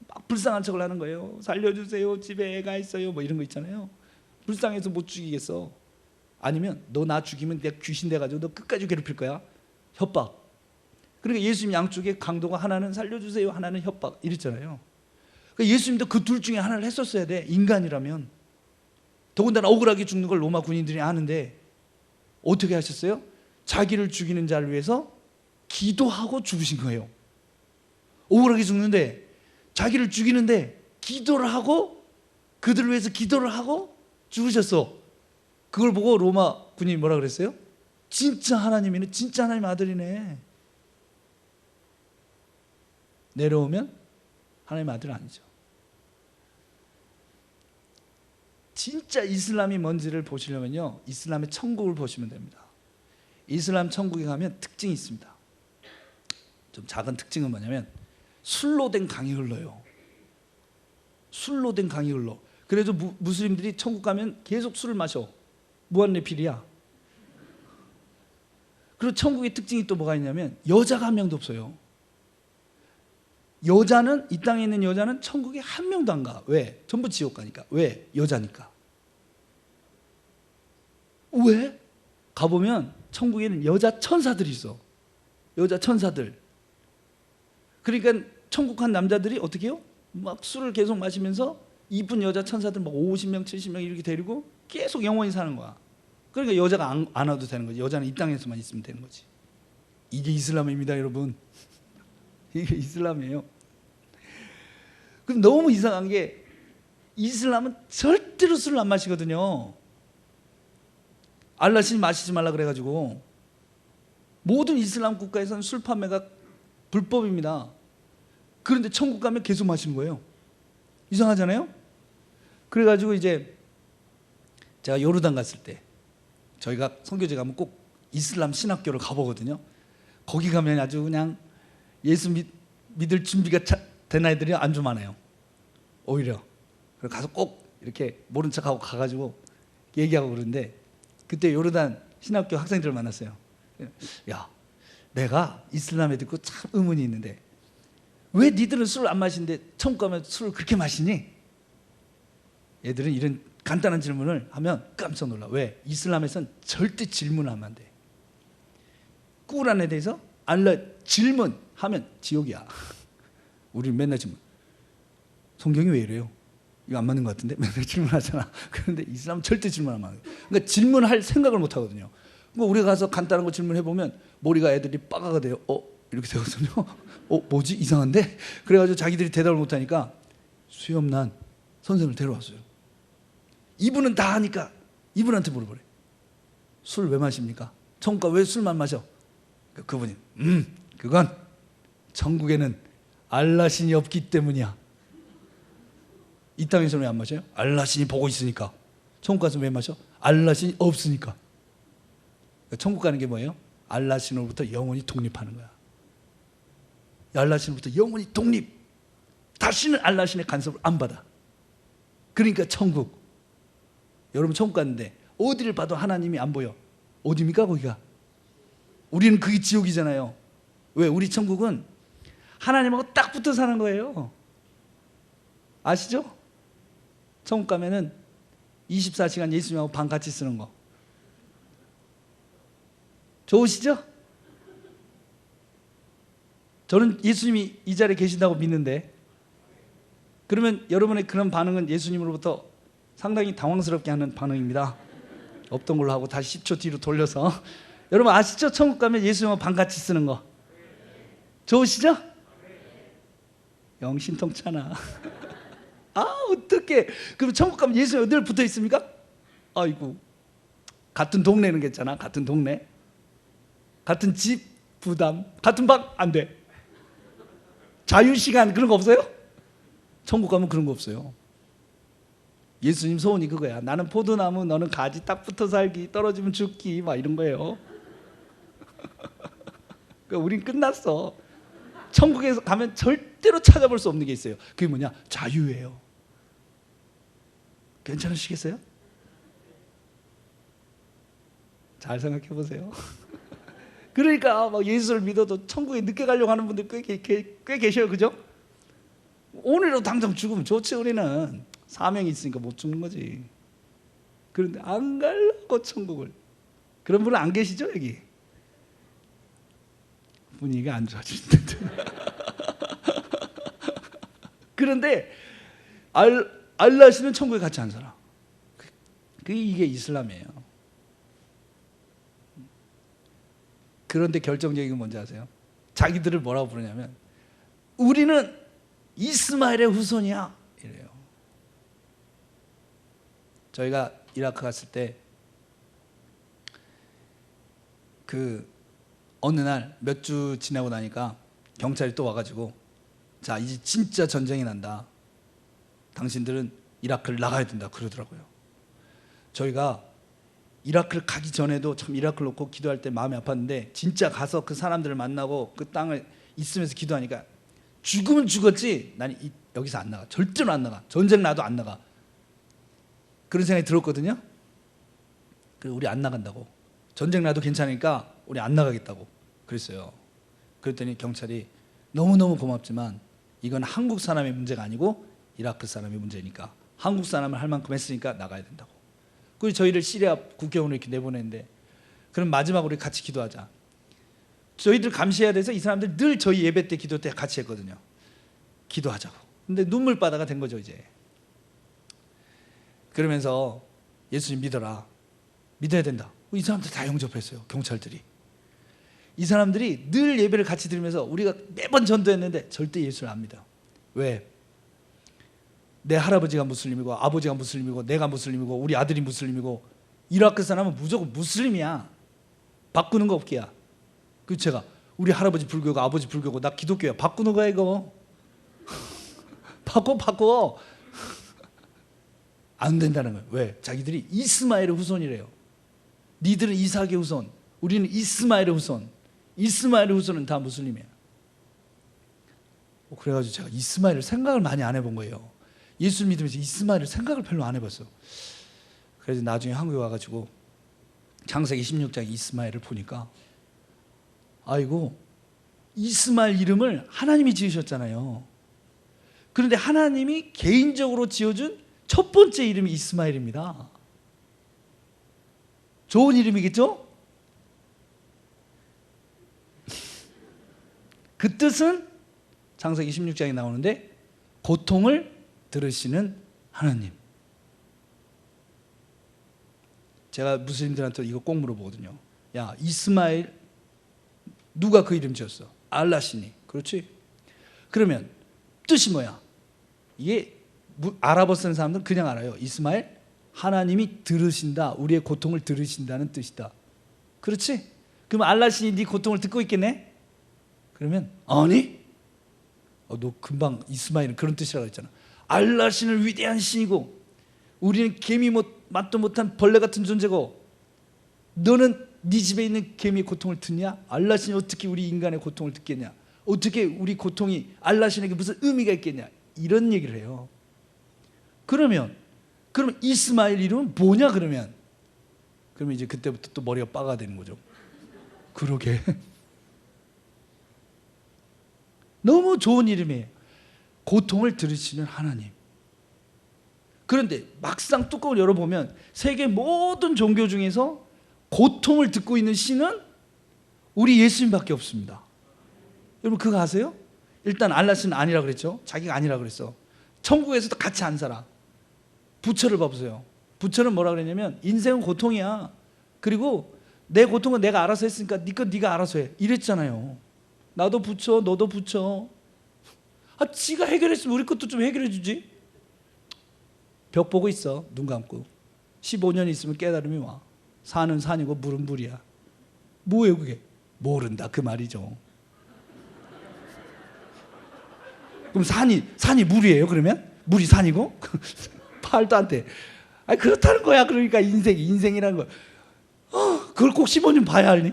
막 불쌍한 척을 하는 거예요. 살려주세요. 집에 애가 있어요. 뭐 이런 거 있잖아요. 불쌍해서 못 죽이겠어. 아니면 너 나 죽이면 내가 귀신 돼가지고 너 끝까지 괴롭힐 거야. 협박. 그러니까 예수님 양쪽에 강도가 하나는 살려주세요, 하나는 협박 이랬잖아요. 그러니까 예수님도 그 둘 중에 하나를 했었어야 돼. 인간이라면. 더군다나 억울하게 죽는 걸 로마 군인들이 아는데 어떻게 하셨어요? 자기를 죽이는 자를 위해서 기도하고 죽으신 거예요. 억울하게 죽는데 자기를 죽이는데 기도를 하고, 그들을 위해서 기도를 하고 죽으셨어. 그걸 보고 로마 군인이 뭐라 그랬어요? 진짜 하나님이네. 진짜 하나님 아들이네. 내려오면 하나님 아들 아니죠. 진짜 이슬람이 뭔지를 보시려면요, 이슬람의 천국을 보시면 됩니다. 이슬람 천국에 가면 특징이 있습니다. 좀 작은 특징은 뭐냐면 술로 된 강이 흘러요. 술로 된 강이 흘러. 그래도 무슬림들이 천국 가면 계속 술을 마셔. 무한리필이야. 그리고 천국의 특징이 또 뭐가 있냐면 여자가 한 명도 없어요. 여자는, 이 땅에 있는 여자는 천국에 한 명도 안 가. 왜? 전부 지옥 가니까. 왜? 여자니까. 왜? 가보면 천국에는 여자 천사들이 있어. 여자 천사들. 그러니까 천국 한 남자들이 어떻게 해요? 막 술을 계속 마시면서 이쁜 여자 천사들 막 50명, 70명 이렇게 데리고 계속 영원히 사는 거야. 그러니까 여자가 안 와도 되는 거지. 여자는 이 땅에서만 있으면 되는 거지. 이게 이슬람입니다, 여러분. 이게 이슬람이에요. 그럼 너무 이상한 게 이슬람은 절대로 술을 안 마시거든요. 알라신이 마시지 말라 그래가지고 모든 이슬람 국가에서는 술 판매가 불법입니다. 그런데 천국 가면 계속 마시는 거예요. 이상하잖아요. 그래가지고 이제 제가 요르단 갔을 때 저희가 선교제 가면 꼭 이슬람 신학교를 가보거든요. 거기 가면 아주 그냥 예수 믿을 준비가 된 아이들이 아주 많아요. 오히려. 그래서 가서 꼭 이렇게 모른 척하고 가가지고 얘기하고 그러는데 그때 요르단 신학교 학생들을 만났어요. 야, 내가 이슬람에 듣고 참 의문이 있는데 왜 니들은 술을 안 마시는데 천국 가면 술을 그렇게 마시니? 얘들은 이런 간단한 질문을 하면 깜짝 놀라. 왜? 이슬람에선 절대 질문을 하면 안 돼. 꾸란에 대해서 알라 질문하면 지옥이야. 우리는 맨날 질문. 성경이 왜 이래요? 이거 안 맞는 것 같은데? 맨날 질문하잖아. 그런데 이슬람은 절대 질문하면 안 돼. 그러니까 질문할 생각을 못 하거든요. 뭐 우리가 가서 간단한 거 질문해 보면 머리가 애들이 빠가가 돼요. 이렇게 되거든요. 뭐지? 이상한데? 그래가지고 자기들이 대답을 못 하니까 수염난 선생님을 데려왔어요. 이분은 다 하니까 이분한테 물어보래. 술 왜 마십니까? 천국 가 왜 술만 마셔? 그분이 그건 천국에는 알라신이 없기 때문이야. 이 땅에서는 왜 안 마셔요? 알라신이 보고 있으니까. 천국 가서 왜 마셔? 알라신이 없으니까. 천국 가는 게 뭐예요? 알라신으로부터 영원히 독립하는 거야. 알라신으로부터 영원히 독립. 다시는 알라신의 간섭을 안 받아. 그러니까 천국. 여러분 천국 갔는데 어디를 봐도 하나님이 안 보여. 어디입니까 거기가? 우리는 그게 지옥이잖아요. 왜? 우리 천국은 하나님하고 딱 붙어 사는 거예요. 아시죠? 천국 가면은 24시간 예수님하고 방 같이 쓰는 거. 좋으시죠? 저는 예수님이 이 자리에 계신다고 믿는데 그러면 여러분의 그런 반응은 예수님으로부터 상당히 당황스럽게 하는 반응입니다. 없던 걸로 하고 다시 10초 뒤로 돌려서 여러분 아시죠? 천국 가면 예수님하고 방 같이 쓰는 거. 좋으시죠? 영신통찮아. 어떡해. 그럼 천국 가면 예수님 늘 붙어 있습니까? 아이고. 같은 동네는 괜찮아. 같은 동네. 같은 집 부담. 같은 방 안 돼. 자유시간 그런 거 없어요? 천국 가면 그런 거 없어요. 예수님 소원이 그거야. 나는 포도나무, 너는 가지 딱 붙어 살기, 떨어지면 죽기 막 이런 거예요. 그러니까 우린 끝났어. 천국에서 가면 절대로 찾아볼 수 없는 게 있어요. 그게 뭐냐? 자유예요. 괜찮으시겠어요? 잘 생각해 보세요. 그러니까 막 예수를 믿어도 천국에 늦게 가려고 하는 분들 꽤 계셔요. 그죠? 오늘이라도 당장 죽으면 좋지. 우리는 사명이 있으니까 못 죽는 거지. 그런데 안 가려고 천국을. 그런 분은 안 계시죠 여기? 분위기가 안 좋아지는데. 그런데 알라시는 천국에 같이 안 살아. 이게 이슬람이에요. 그런데 결정적인 건 뭔지 아세요? 자기들을 뭐라고 부르냐면 우리는 이스마엘의 후손이야 이래요. 저희가 이라크 갔을 때 어느 날 몇 주 지나고 나니까 경찰이 또 와가지고 자 이제 진짜 전쟁이 난다. 당신들은 이라크를 나가야 된다 그러더라고요. 저희가 이라크를 가기 전에도 참 이라크를 놓고 기도할 때 마음이 아팠는데 진짜 가서 그 사람들을 만나고 그 땅을 있으면서 기도하니까 죽으면 죽었지 난 여기서 안 나가. 절대로 안 나가. 전쟁 나도 안 나가. 그런 생각이 들었거든요. 그리고 우리 안 나간다고. 전쟁 나도 괜찮으니까 우리 안 나가겠다고 그랬어요. 그랬더니 경찰이 너무너무 고맙지만 이건 한국 사람의 문제가 아니고 이라크 사람의 문제니까 한국 사람을 할 만큼 했으니까 나가야 된다고. 그리고 저희를 시리아 국경으로 이렇게 내보냈는데, 그럼 마지막으로 우리 같이 기도하자. 저희들 감시해야 돼서 이 사람들 늘 저희 예배 때 기도 때 같이 했거든요. 기도하자고. 근데 눈물바다가 된 거죠 이제. 그러면서 예수님 믿어라, 믿어야 된다. 이 사람들 다 영접했어요. 경찰들이. 이 사람들이 늘 예배를 같이 들으면서 우리가 매번 전도했는데 절대 예수를 안 믿어. 왜? 내 할아버지가 무슬림이고 아버지가 무슬림이고 내가 무슬림이고 우리 아들이 무슬림이고 이라크 사람은 무조건 무슬림이야. 바꾸는 거 없기야. 그 제가 우리 할아버지 불교고 아버지 불교고 나 기독교야. 바꾸는 거야 이거. 바꿔. 안 된다는 거예요. 왜? 자기들이 이스마엘의 후손이래요. 니들은 이삭의 후손, 우리는 이스마엘의 후손. 이스마엘의 후손은 다 무슬림이에요. 그래가지고 제가 이스마엘을 생각을 많이 안 해본 거예요. 예수 믿으면서 이스마엘을 생각을 별로 안 해봤어. 그래서 나중에 한국에 와가지고 창세기 16장 이스마엘을 보니까, 아이고, 이스마엘 이름을 하나님이 지으셨잖아요. 그런데 하나님이 개인적으로 지어준 첫 번째 이름이 이스마엘입니다. 좋은 이름이겠죠? 그 뜻은 창세기 16장에 나오는데 고통을 들으시는 하나님. 제가 무슬림들한테 이거 꼭 물어보거든요. 야, 이스마엘 누가 그 이름 지었어? 알라시니. 그렇지? 그러면 뜻이 뭐야? 이게 아랍어 쓰는 사람들은 그냥 알아요. 이스마엘, 하나님이 들으신다, 우리의 고통을 들으신다는 뜻이다. 그렇지? 그럼 알라신이 네 고통을 듣고 있겠네? 그러면 아니? 너 금방 이스마엘은 그런 뜻이라고 했잖아. 알라신은 위대한 신이고 우리는 개미 맛도 못한 벌레 같은 존재고 너는 네 집에 있는 개미의 고통을 듣냐? 알라신이 어떻게 우리 인간의 고통을 듣겠냐? 어떻게 우리 고통이 알라신에게 무슨 의미가 있겠냐? 이런 얘기를 해요. 그럼 이스마엘 이름은 뭐냐 그러면 이제 그때부터 또 머리가 빠가 되는 거죠. 그러게. 너무 좋은 이름이에요. 고통을 들으시는 하나님. 그런데 막상 뚜껑을 열어보면 세계 모든 종교 중에서 고통을 듣고 있는 신은 우리 예수님밖에 없습니다. 여러분 그거 아세요? 일단 알라신은 아니라 그랬죠. 자기가 아니라 그랬어. 천국에서도 같이 안 살아. 부처를 봐보세요. 부처는 뭐라 그랬냐면 인생은 고통이야. 그리고 내 고통은 내가 알아서 했으니까 네 건 네가 알아서 해. 이랬잖아요. 나도 부처, 너도 부처. 지가 해결했으면 우리 것도 좀 해결해 주지. 벽 보고 있어. 눈 감고. 15년 있으면 깨달음이 와. 산은 산이고 물은 물이야. 뭐예요 그게? 모른다 그 말이죠. 그럼 산이 물이에요 그러면? 물이 산이고? 말도 안 돼. 그렇다는 거야. 그러니까 인생이라는 거. 그걸 꼭 15년 봐야 하니?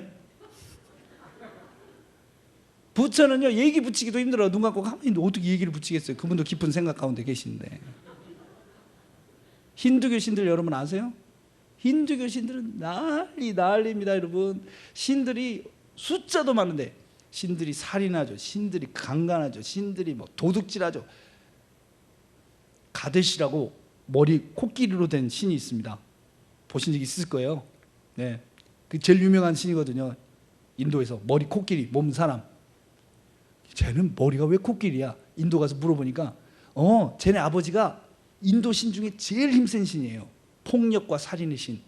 부처는요 얘기 붙이기도 힘들어. 눈 감고 가만히 있는데 어떻게 얘기를 붙이겠어요? 그분도 깊은 생각 가운데 계시는데. 힌두교 신들 여러분 아세요? 힌두교 신들은 난리입니다 여러분. 신들이 숫자도 많은데 신들이 살인하죠. 신들이 강간하죠. 신들이 도둑질하죠. 가데시라고 머리 코끼리로 된 신이 있습니다. 보신 적 있을 거예요. 네, 그 제일 유명한 신이거든요. 인도에서 머리 코끼리, 몸 사람. 쟤는 머리가 왜 코끼리야? 인도 가서 물어보니까 쟤네 아버지가 인도 신 중에 제일 힘센 신이에요. 폭력과 살인의 신.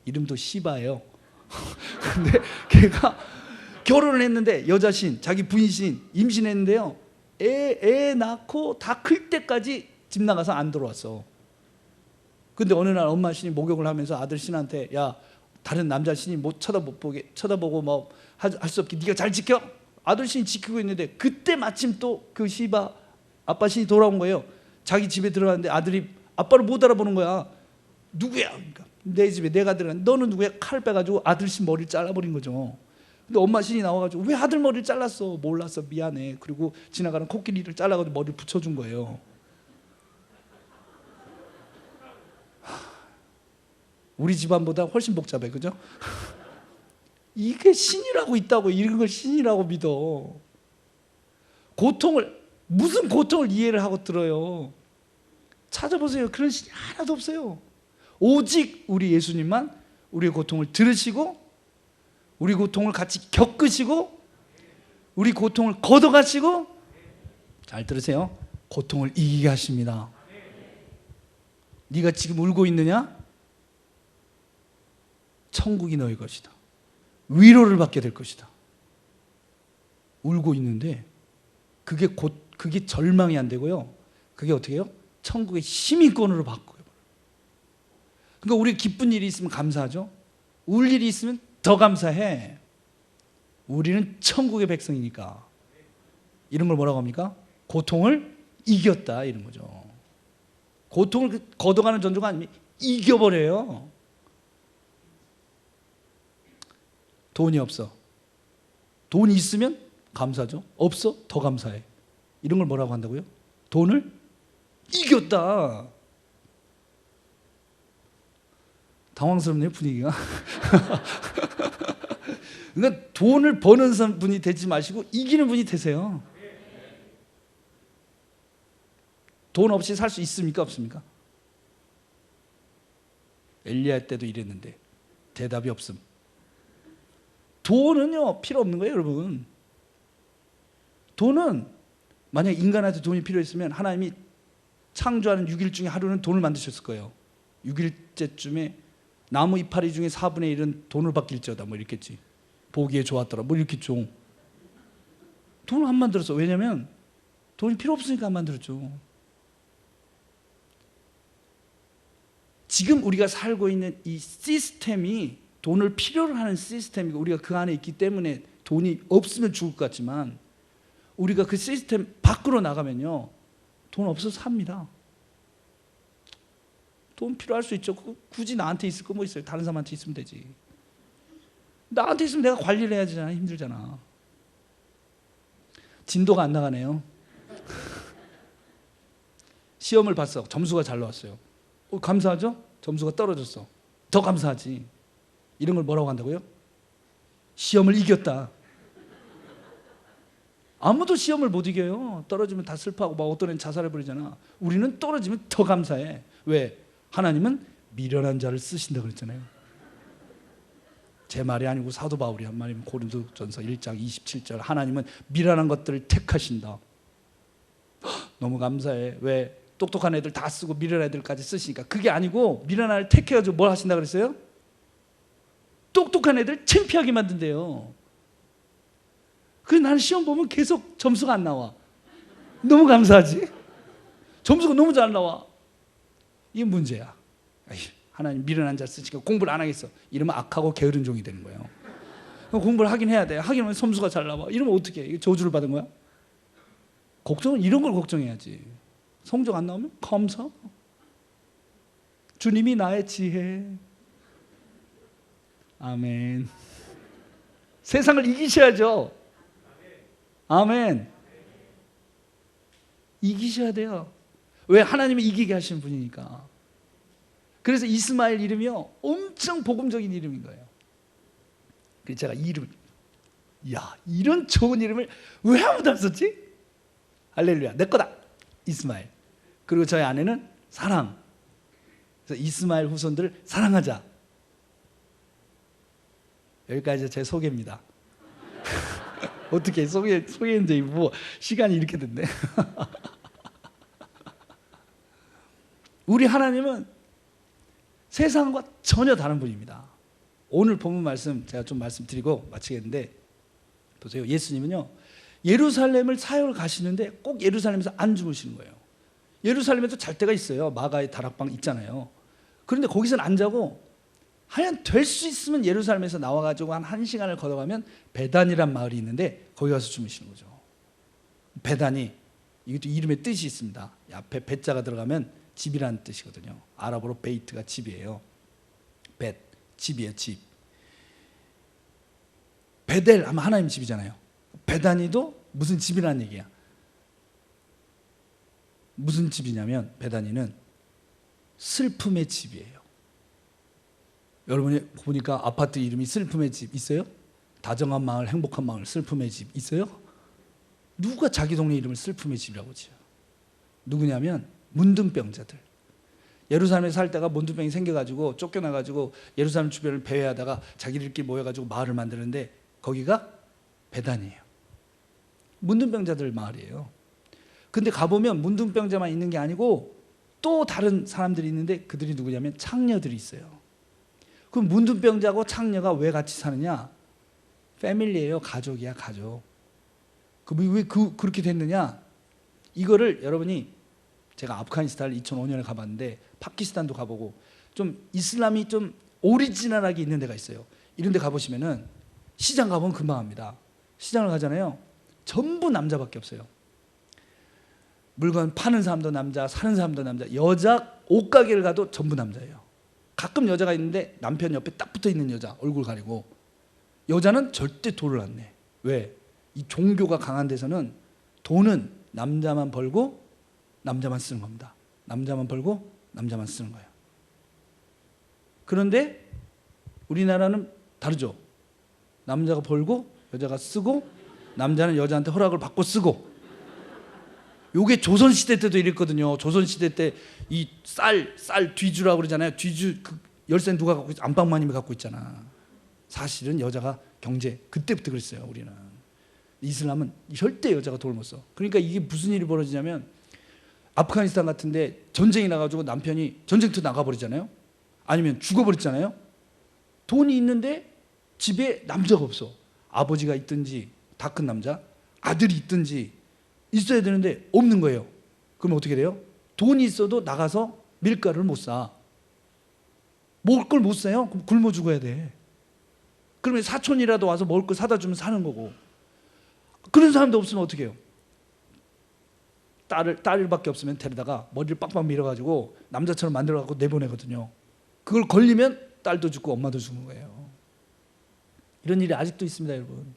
이름도 시바예요. 근데 걔가 결혼을 했는데 여자 신, 자기 부인 신 임신했는데요. 애 낳고 다 클 때까지 집 나가서 안 들어왔어. 근데 어느 날 엄마 신이 목욕을 하면서 아들 신한테 야 다른 남자 신이 못 쳐다보고 할 수 없게 네가 잘 지켜. 아들 신이 지키고 있는데 그때 마침 또 그 시바 아빠 신이 돌아온 거예요. 자기 집에 들어갔는데 아들이 아빠를 못 알아보는 거야. 누구야? 그러니까 내 집에 내가 들어갔는데 너는 누구야? 칼을 빼가지고 아들 신 머리를 잘라버린 거죠. 근데 엄마 신이 나와가지고 왜 아들 머리를 잘랐어? 몰랐어 미안해. 그리고 지나가는 코끼리를 잘라가지고 머리를 붙여준 거예요. 우리 집안보다 훨씬 복잡해, 그죠? 이게 신이라고 있다고, 이런 걸 신이라고 믿어. 무슨 고통을 이해를 하고 들어요? 찾아보세요. 그런 신이 하나도 없어요. 오직 우리 예수님만 우리의 고통을 들으시고, 우리 고통을 같이 겪으시고, 우리 고통을 걷어가시고, 잘 들으세요. 고통을 이기게 하십니다. 네가 지금 울고 있느냐? 천국이 너의 것이다. 위로를 받게 될 것이다. 울고 있는데 그게 절망이 안 되고요. 그게 어떻게 해요? 천국의 시민권으로 바꿔요. 그러니까 우리 기쁜 일이 있으면 감사하죠. 울 일이 있으면 더 감사해. 우리는 천국의 백성이니까. 이런 걸 뭐라고 합니까? 고통을 이겼다, 이런 거죠. 고통을 걷어가는 전조가 아니면 이겨버려요. 돈이 없어. 돈이 있으면 감사죠. 없어? 더 감사해. 이런 걸 뭐라고 한다고요? 돈을 이겼다. 당황스럽네요, 분위기가. 그러니까 돈을 버는 분이 되지 마시고 이기는 분이 되세요. 돈 없이 살 수 있습니까? 없습니까? 엘리야 때도 이랬는데 대답이 없음. 돈은요 필요 없는 거예요, 여러분. 돈은 만약 인간한테 돈이 필요했으면 하나님이 창조하는 6일 중에 하루는 돈을 만드셨을 거예요. 6일째쯤에 나무 이파리 중에 4분의 1은 돈을 받길지어다 뭐 이랬겠지. 보기에 좋았더라 뭐 이렇겠죠. 돈을 안 만들었어. 왜냐하면 돈이 필요 없으니까 안 만들었죠. 지금 우리가 살고 있는 이 시스템이 돈을 필요로 하는 시스템이고, 우리가 그 안에 있기 때문에 돈이 없으면 죽을 것 같지만, 우리가 그 시스템 밖으로 나가면요 돈 없어서 삽니다. 돈 필요할 수 있죠. 굳이 나한테 있을 거 뭐 있어요? 다른 사람한테 있으면 되지. 나한테 있으면 내가 관리를 해야 되잖아. 힘들잖아. 진도가 안 나가네요. 시험을 봤어. 점수가 잘 나왔어요. 감사하죠? 점수가 떨어졌어. 더 감사하지. 이런 걸 뭐라고 한다고요? 시험을 이겼다. 아무도 시험을 못 이겨요. 떨어지면 다 슬퍼하고 막 어떤 애는 자살해버리잖아. 우리는 떨어지면 더 감사해. 왜? 하나님은 미련한 자를 쓰신다고 그랬잖아요. 제 말이 아니고 사도 바울이 한 말이면 고린도전서 1장 27절, 하나님은 미련한 것들을 택하신다. 너무 감사해. 왜? 똑똑한 애들 다 쓰고 미련한 애들까지 쓰시니까. 그게 아니고 미련한 애를 택해가지고 뭘 하신다 그랬어요? 똑똑한 애들 창피하게 만든대요. 그래서 나는 시험 보면 계속 점수가 안 나와. 너무 감사하지? 점수가 너무 잘 나와. 이게 문제야. 하나님 미련한 자 쓰시니까 공부를 안 하겠어. 이러면 악하고 게으른 종이 되는 거예요. 공부를 하긴 해야 돼. 하긴 하면 점수가 잘 나와. 이러면 어떻게 해? 저주를 받은 거야? 걱정은 이런 걸 걱정해야지. 성적 안 나오면 감사. 주님이 나의 지혜. 아멘. 세상을 이기셔야죠. 아멘. 이기셔야 돼요. 왜? 하나님이 이기게 하시는 분이니까. 그래서 이스마엘 이름이요 엄청 복음적인 이름인 거예요. 그래서 제가 이런 좋은 이름을 왜 아무도 안 썼지? 할렐루야, 내 거다. 이스마엘. 그리고 저희 아내는 사랑. 그래서 이스마엘 후손들을 사랑하자. 여기까지 제 소개입니다. 어떻게 소개했는데 뭐 시간이 이렇게 됐네. 우리 하나님은 세상과 전혀 다른 분입니다. 오늘 본문 말씀 제가 좀 말씀드리고 마치겠는데, 보세요. 예수님은요 예루살렘을 사역을 가시는데 꼭 예루살렘에서 안 주무시는 거예요. 예루살렘에도 잘 때가 있어요. 마가의 다락방 있잖아요. 그런데 거기서는 안 자고 하여간 될 수 있으면 예루살렘에서 나와가지고 한 1시간을 걸어가면 베단이란 마을이 있는데 거기 가서 주무시는 거죠. 베단이, 이것도 이름의 뜻이 있습니다. 앞에 베자가 들어가면 집이라는 뜻이거든요. 아랍어로 베이트가 집이에요. 벳, 집이에요, 집. 베델 하면 하나님 집이잖아요. 베다니도 무슨 집이라는 얘기야. 무슨 집이냐면 베다니는 슬픔의 집이에요. 여러분이 보니까 아파트 이름이 슬픔의 집 있어요? 다정한 마을, 행복한 마을, 슬픔의 집 있어요? 누가 자기 동네 이름을 슬픔의 집이라고 지어요? 누구냐면 문둥병자들. 예루살렘에 살 때가 문둥병이 생겨가지고 쫓겨나가지고 예루살렘 주변을 배회하다가 자기들끼리 모여가지고 마을을 만드는데 거기가 베단이에요. 문둥병자들 마을이에요. 근데 가보면 문둥병자만 있는 게 아니고 또 다른 사람들이 있는데 그들이 누구냐면 창녀들이 있어요. 그럼 문둥병자고 창녀가 왜 같이 사느냐? 패밀리예요. 가족이야, 가족. 왜 그렇게 됐느냐? 이거를 여러분이, 제가 아프가니스탄을 2005년에 가봤는데 파키스탄도 가보고 좀 이슬람이 좀 오리지널하게 있는 데가 있어요. 이런 데 가보시면은 시장 가보면 금방 합니다. 시장을 가잖아요. 전부 남자밖에 없어요. 물건 파는 사람도 남자, 사는 사람도 남자. 여자 옷가게를 가도 전부 남자예요. 가끔 여자가 있는데 남편 옆에 딱 붙어 있는 여자, 얼굴 가리고. 여자는 절대 돈을 안 내. 왜? 이 종교가 강한 데서는 돈은 남자만 벌고 남자만 쓰는 겁니다. 남자만 벌고 남자만 쓰는 거예요. 그런데 우리나라는 다르죠. 남자가 벌고 여자가 쓰고 남자는 여자한테 허락을 받고 쓰고. 요게 조선시대 때도 이랬거든요. 조선시대 때 이 쌀 뒤주라고 그러잖아요. 뒤주 그 열쇠는 누가 갖고 있어? 안방마님이 갖고 있잖아. 사실은 여자가 경제 그때부터 그랬어요. 우리는. 이슬람은 절대 여자가 돈을 못 써. 그러니까 이게 무슨 일이 벌어지냐면 아프가니스탄 같은데 전쟁이 나가지고 남편이 전쟁터 나가버리잖아요. 아니면 죽어버렸잖아요. 돈이 있는데 집에 남자가 없어. 아버지가 있든지 다 큰 남자, 아들이 있든지 있어야 되는데 없는 거예요. 그럼 어떻게 돼요? 돈이 있어도 나가서 밀가루를 못 사. 먹을 걸 못 사요? 그럼 굶어 죽어야 돼. 그러면 사촌이라도 와서 먹을 걸 사다 주면 사는 거고. 그런 사람도 없으면 어떻게 해요? 딸밖에 없으면 데려다가 머리를 빡빡 밀어가지고 남자처럼 만들어갖고 내보내거든요. 그걸 걸리면 딸도 죽고 엄마도 죽는 거예요. 이런 일이 아직도 있습니다, 여러분.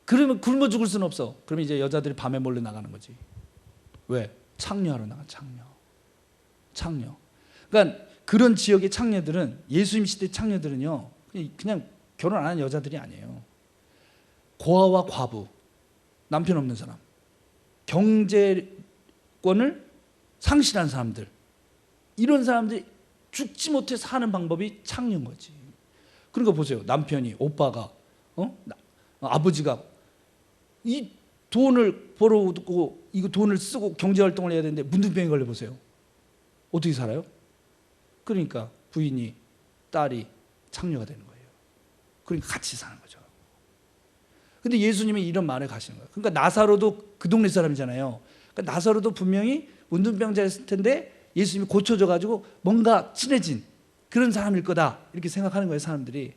그러면 굶어 죽을 수는 없어. 그러면 이제 여자들이 밤에 몰래 나가는 거지. 왜? 창녀하러 나가. 창녀. 그러니까 그런 지역의 창녀들은, 예수님 시대 창녀들은요, 그냥 결혼 안 하는 여자들이 아니에요. 고아와 과부, 남편 없는 사람, 경제권을 상실한 사람들, 이런 사람들이 죽지 못해 사는 방법이 창녀인 거지. 그러니까 보세요. 남편이, 오빠가, 아버지가 이 돈을 벌어오고 이거 돈을 쓰고 경제활동을 해야 되는데 문둥병에 걸려보세요. 어떻게 살아요? 그러니까 부인이, 딸이 창녀가 되는 거예요. 그러니까 같이 사는 거죠. 근데 예수님이 이런 말을 가시는 거예요. 그러니까 나사로도 그 동네 사람이잖아요. 그러니까 나사로도 분명히 문둥병자였을 텐데 예수님이 고쳐줘가지고 뭔가 친해진 그런 사람일 거다, 이렇게 생각하는 거예요, 사람들이.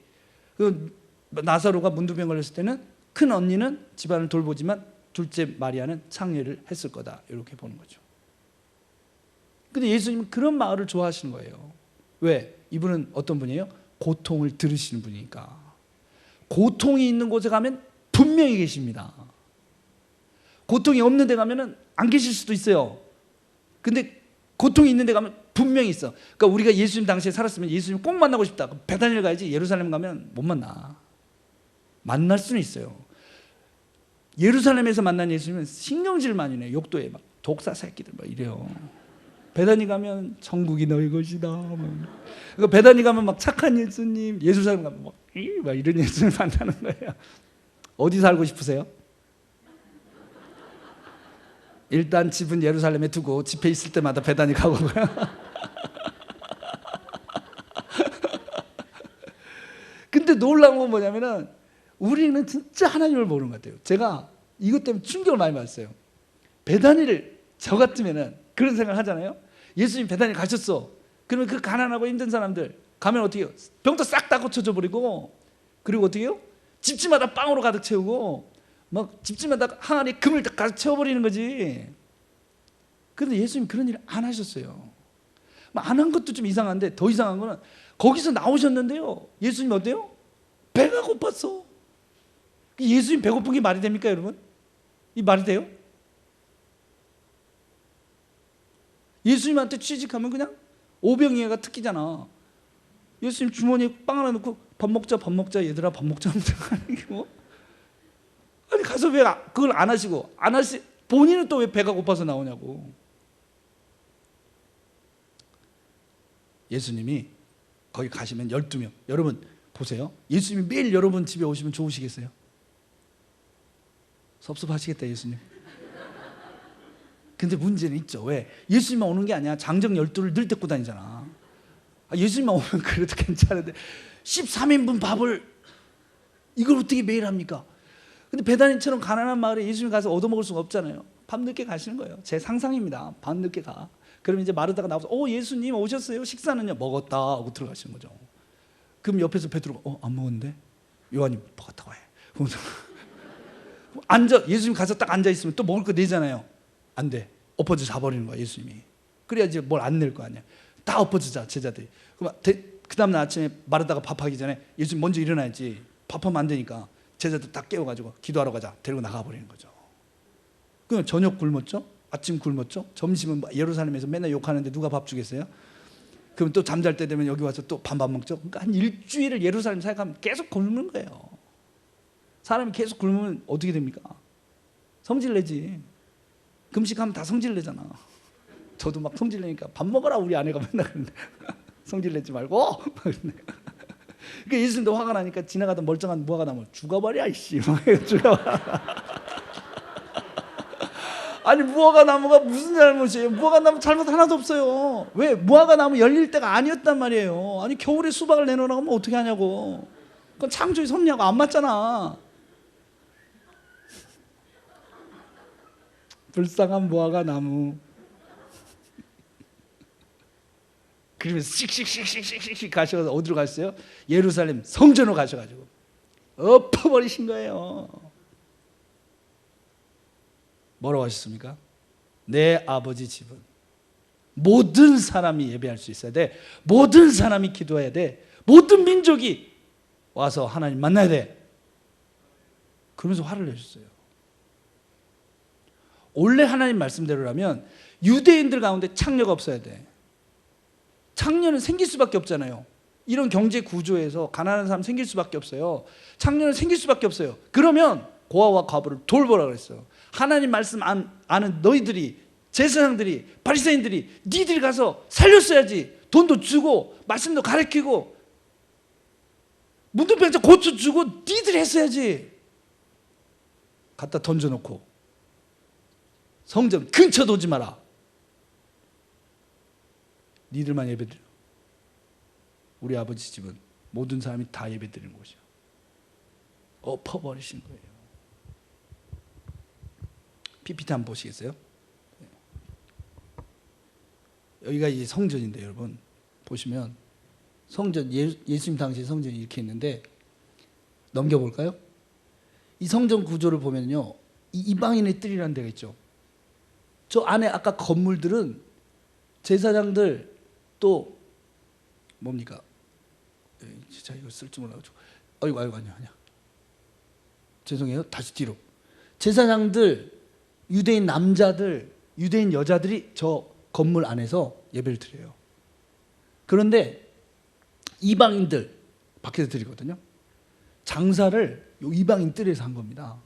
그 나사로가 문둥병 걸렸을 때는 큰 언니는 집안을 돌보지만 둘째 마리아는 창녀를 했을 거다, 이렇게 보는 거죠. 근데 예수님은 그런 마을을 좋아하시는 거예요. 왜? 이분은 어떤 분이에요? 고통을 들으시는 분이니까. 고통이 있는 곳에 가면 분명히 계십니다. 고통이 없는 데 가면은 안 계실 수도 있어요. 근데 고통이 있는 데 가면 분명히 있어. 그러니까 우리가 예수님 당시에 살았으면 예수님 꼭 만나고 싶다. 베다니를 가야지. 예루살렘 가면 못 만나. 만날 수는 있어요. 예루살렘에서 만난 예수님은 신경질 많이 내요. 욕도에 막 독사 새끼들 막 이래요. 베다니 가면 천국이 너희 것이다. 그러니까 베다니 가면 막 착한 예수님, 예루살렘 가면 막 이런 예수님 만나는 거예요. 어디 살고 싶으세요? 일단 집은 예루살렘에 두고 집회 있을 때마다 베다니 가고. 근데 놀라운 건 뭐냐면은 우리는 진짜 하나님을 모르는 것 같아요. 제가 이것 때문에 충격을 많이 받았어요. 베다니를 저 같으면은 그런 생각을 하잖아요. 예수님 베다니 가셨어. 그러면 그 가난하고 힘든 사람들 가면 어떻게 해요? 병도 싹 다 고쳐줘 버리고, 그리고 어떻게 해요? 집집마다 빵으로 가득 채우고 막 집집마다 항아리 금을 다 가득 채워버리는 거지. 그런데 예수님 그런 일 안 하셨어요. 안 한 것도 좀 이상한데 더 이상한 거는 거기서 나오셨는데요, 예수님 어때요? 배가 고팠어. 예수님 배고픈 게 말이 됩니까, 여러분? 이 말이 돼요? 예수님한테 취직하면 그냥 오병이어가 특기잖아. 예수님 주머니에 빵 하나 넣고 밥 먹자 얘들아 밥 먹자 하고 아니 가서 왜 그걸 안 하시고 본인은 또 왜 배가 고파서 나오냐고. 예수님이 거기 가시면 12명. 여러분 보세요. 예수님이 매일 여러분 집에 오시면 좋으시겠어요? 섭섭하시겠다 예수님. 근데 문제는 있죠. 왜? 예수님만 오는 게 아니야. 장정 12를 늘 데리고 다니잖아. 예수님만 오면 그래도 괜찮은데 13인분 밥을 이걸 어떻게 매일 합니까? 근데 베다니처럼 가난한 마을에 예수님 가서 얻어먹을 수가 없잖아요. 밤늦게 가시는 거예요. 제 상상입니다. 밤늦게 가. 그럼 이제 마르다가 나와서 예수님 오셨어요? 식사는요? 먹었다 하고 들어가시는 거죠. 그럼 옆에서 베드로가 안 먹었는데? 요한이 먹었다고 해. 예수님 가서 딱 앉아있으면 또 먹을 거 내잖아요. 안 돼. 엎어져 자버리는 거야 예수님이. 그래야지 뭘 안 낼 거 아니야. 다 엎어지자 제자들이. 그 다음날 아침에 마르다가 밥하기 전에 예수님 먼저 일어나야지. 밥하면 안 되니까 제자들 다 깨워가지고 기도하러 가자 데리고 나가버리는 거죠. 그럼 저녁 굶었죠? 아침 굶었죠? 점심은 예루살렘에서 맨날 욕하는데 누가 밥 주겠어요? 그럼 또 잠잘 때 되면 여기 와서 또 밥 먹죠? 그러니까 한 일주일을 예루살렘 사역하면 계속 굶는 거예요. 사람이 계속 굶으면 어떻게 됩니까? 성질 내지. 금식하면 다 성질 내잖아. 저도 막 성질 내니까 밥 먹어라 우리 아내가 맨날 그러는데 성질 내지 말고. 그러니까 예수님도 화가 나니까 지나가던 멀쩡한 무화과 나무 죽어버려 이씨. 아니 무화과 나무가 무슨 잘못이에요? 무화과 나무 잘못 하나도 없어요. 왜? 무화과 나무 열릴 때가 아니었단 말이에요. 아니 겨울에 수박을 내놓으라고 하면 어떻게 하냐고. 그건 창조의 섭리하고 안 맞잖아. 불쌍한 무화과 나무. 그러면서 씩씩씩씩씩 가셔서 어디로 가셨어요? 예루살렘 성전으로 가셔가지고 엎어버리신 거예요. 뭐라고 하셨습니까? 내 아버지 집은 모든 사람이 예배할 수 있어야 돼. 모든 사람이 기도해야 돼. 모든 민족이 와서 하나님 만나야 돼. 그러면서 화를 내셨어요. 원래 하나님 말씀대로라면 유대인들 가운데 창녀가 없어야 돼. 창녀는 생길 수밖에 없잖아요. 이런 경제 구조에서 가난한 사람 생길 수밖에 없어요. 창녀는 생길 수밖에 없어요. 그러면 고아와 과부를 돌보라 그랬어요. 하나님 말씀 아는 너희들이, 제사장들이, 바리새인들이 니들이 가서 살렸어야지. 돈도 주고 말씀도 가르치고 문둥병자 고쳐 주고 니들이 했어야지. 갖다 던져놓고 성전 근처도 오지 마라. 니들만 예배드려. 우리 아버지 집은 모든 사람이 다 예배드리는 곳이야. 엎어버리신 거예요. PPT 한번 보시겠어요? 여기가 이제 성전인데 여러분 보시면 성전 예수님 당시 성전이 이렇게 있는데 넘겨볼까요? 이 성전 구조를 보면요, 이 이방인의 뜰이라는 데가 있죠. 저 안에 아까 건물들은 제사장들 또 뭡니까? 진짜 이거 쓸 줄 몰라가지고 아이고 아니야. 죄송해요. 다시 뒤로. 제사장들, 유대인 남자들, 유대인 여자들이 저 건물 안에서 예배를 드려요. 그런데 이방인들 밖에서 드리거든요. 장사를 요 이방인 뜰에서 한 겁니다.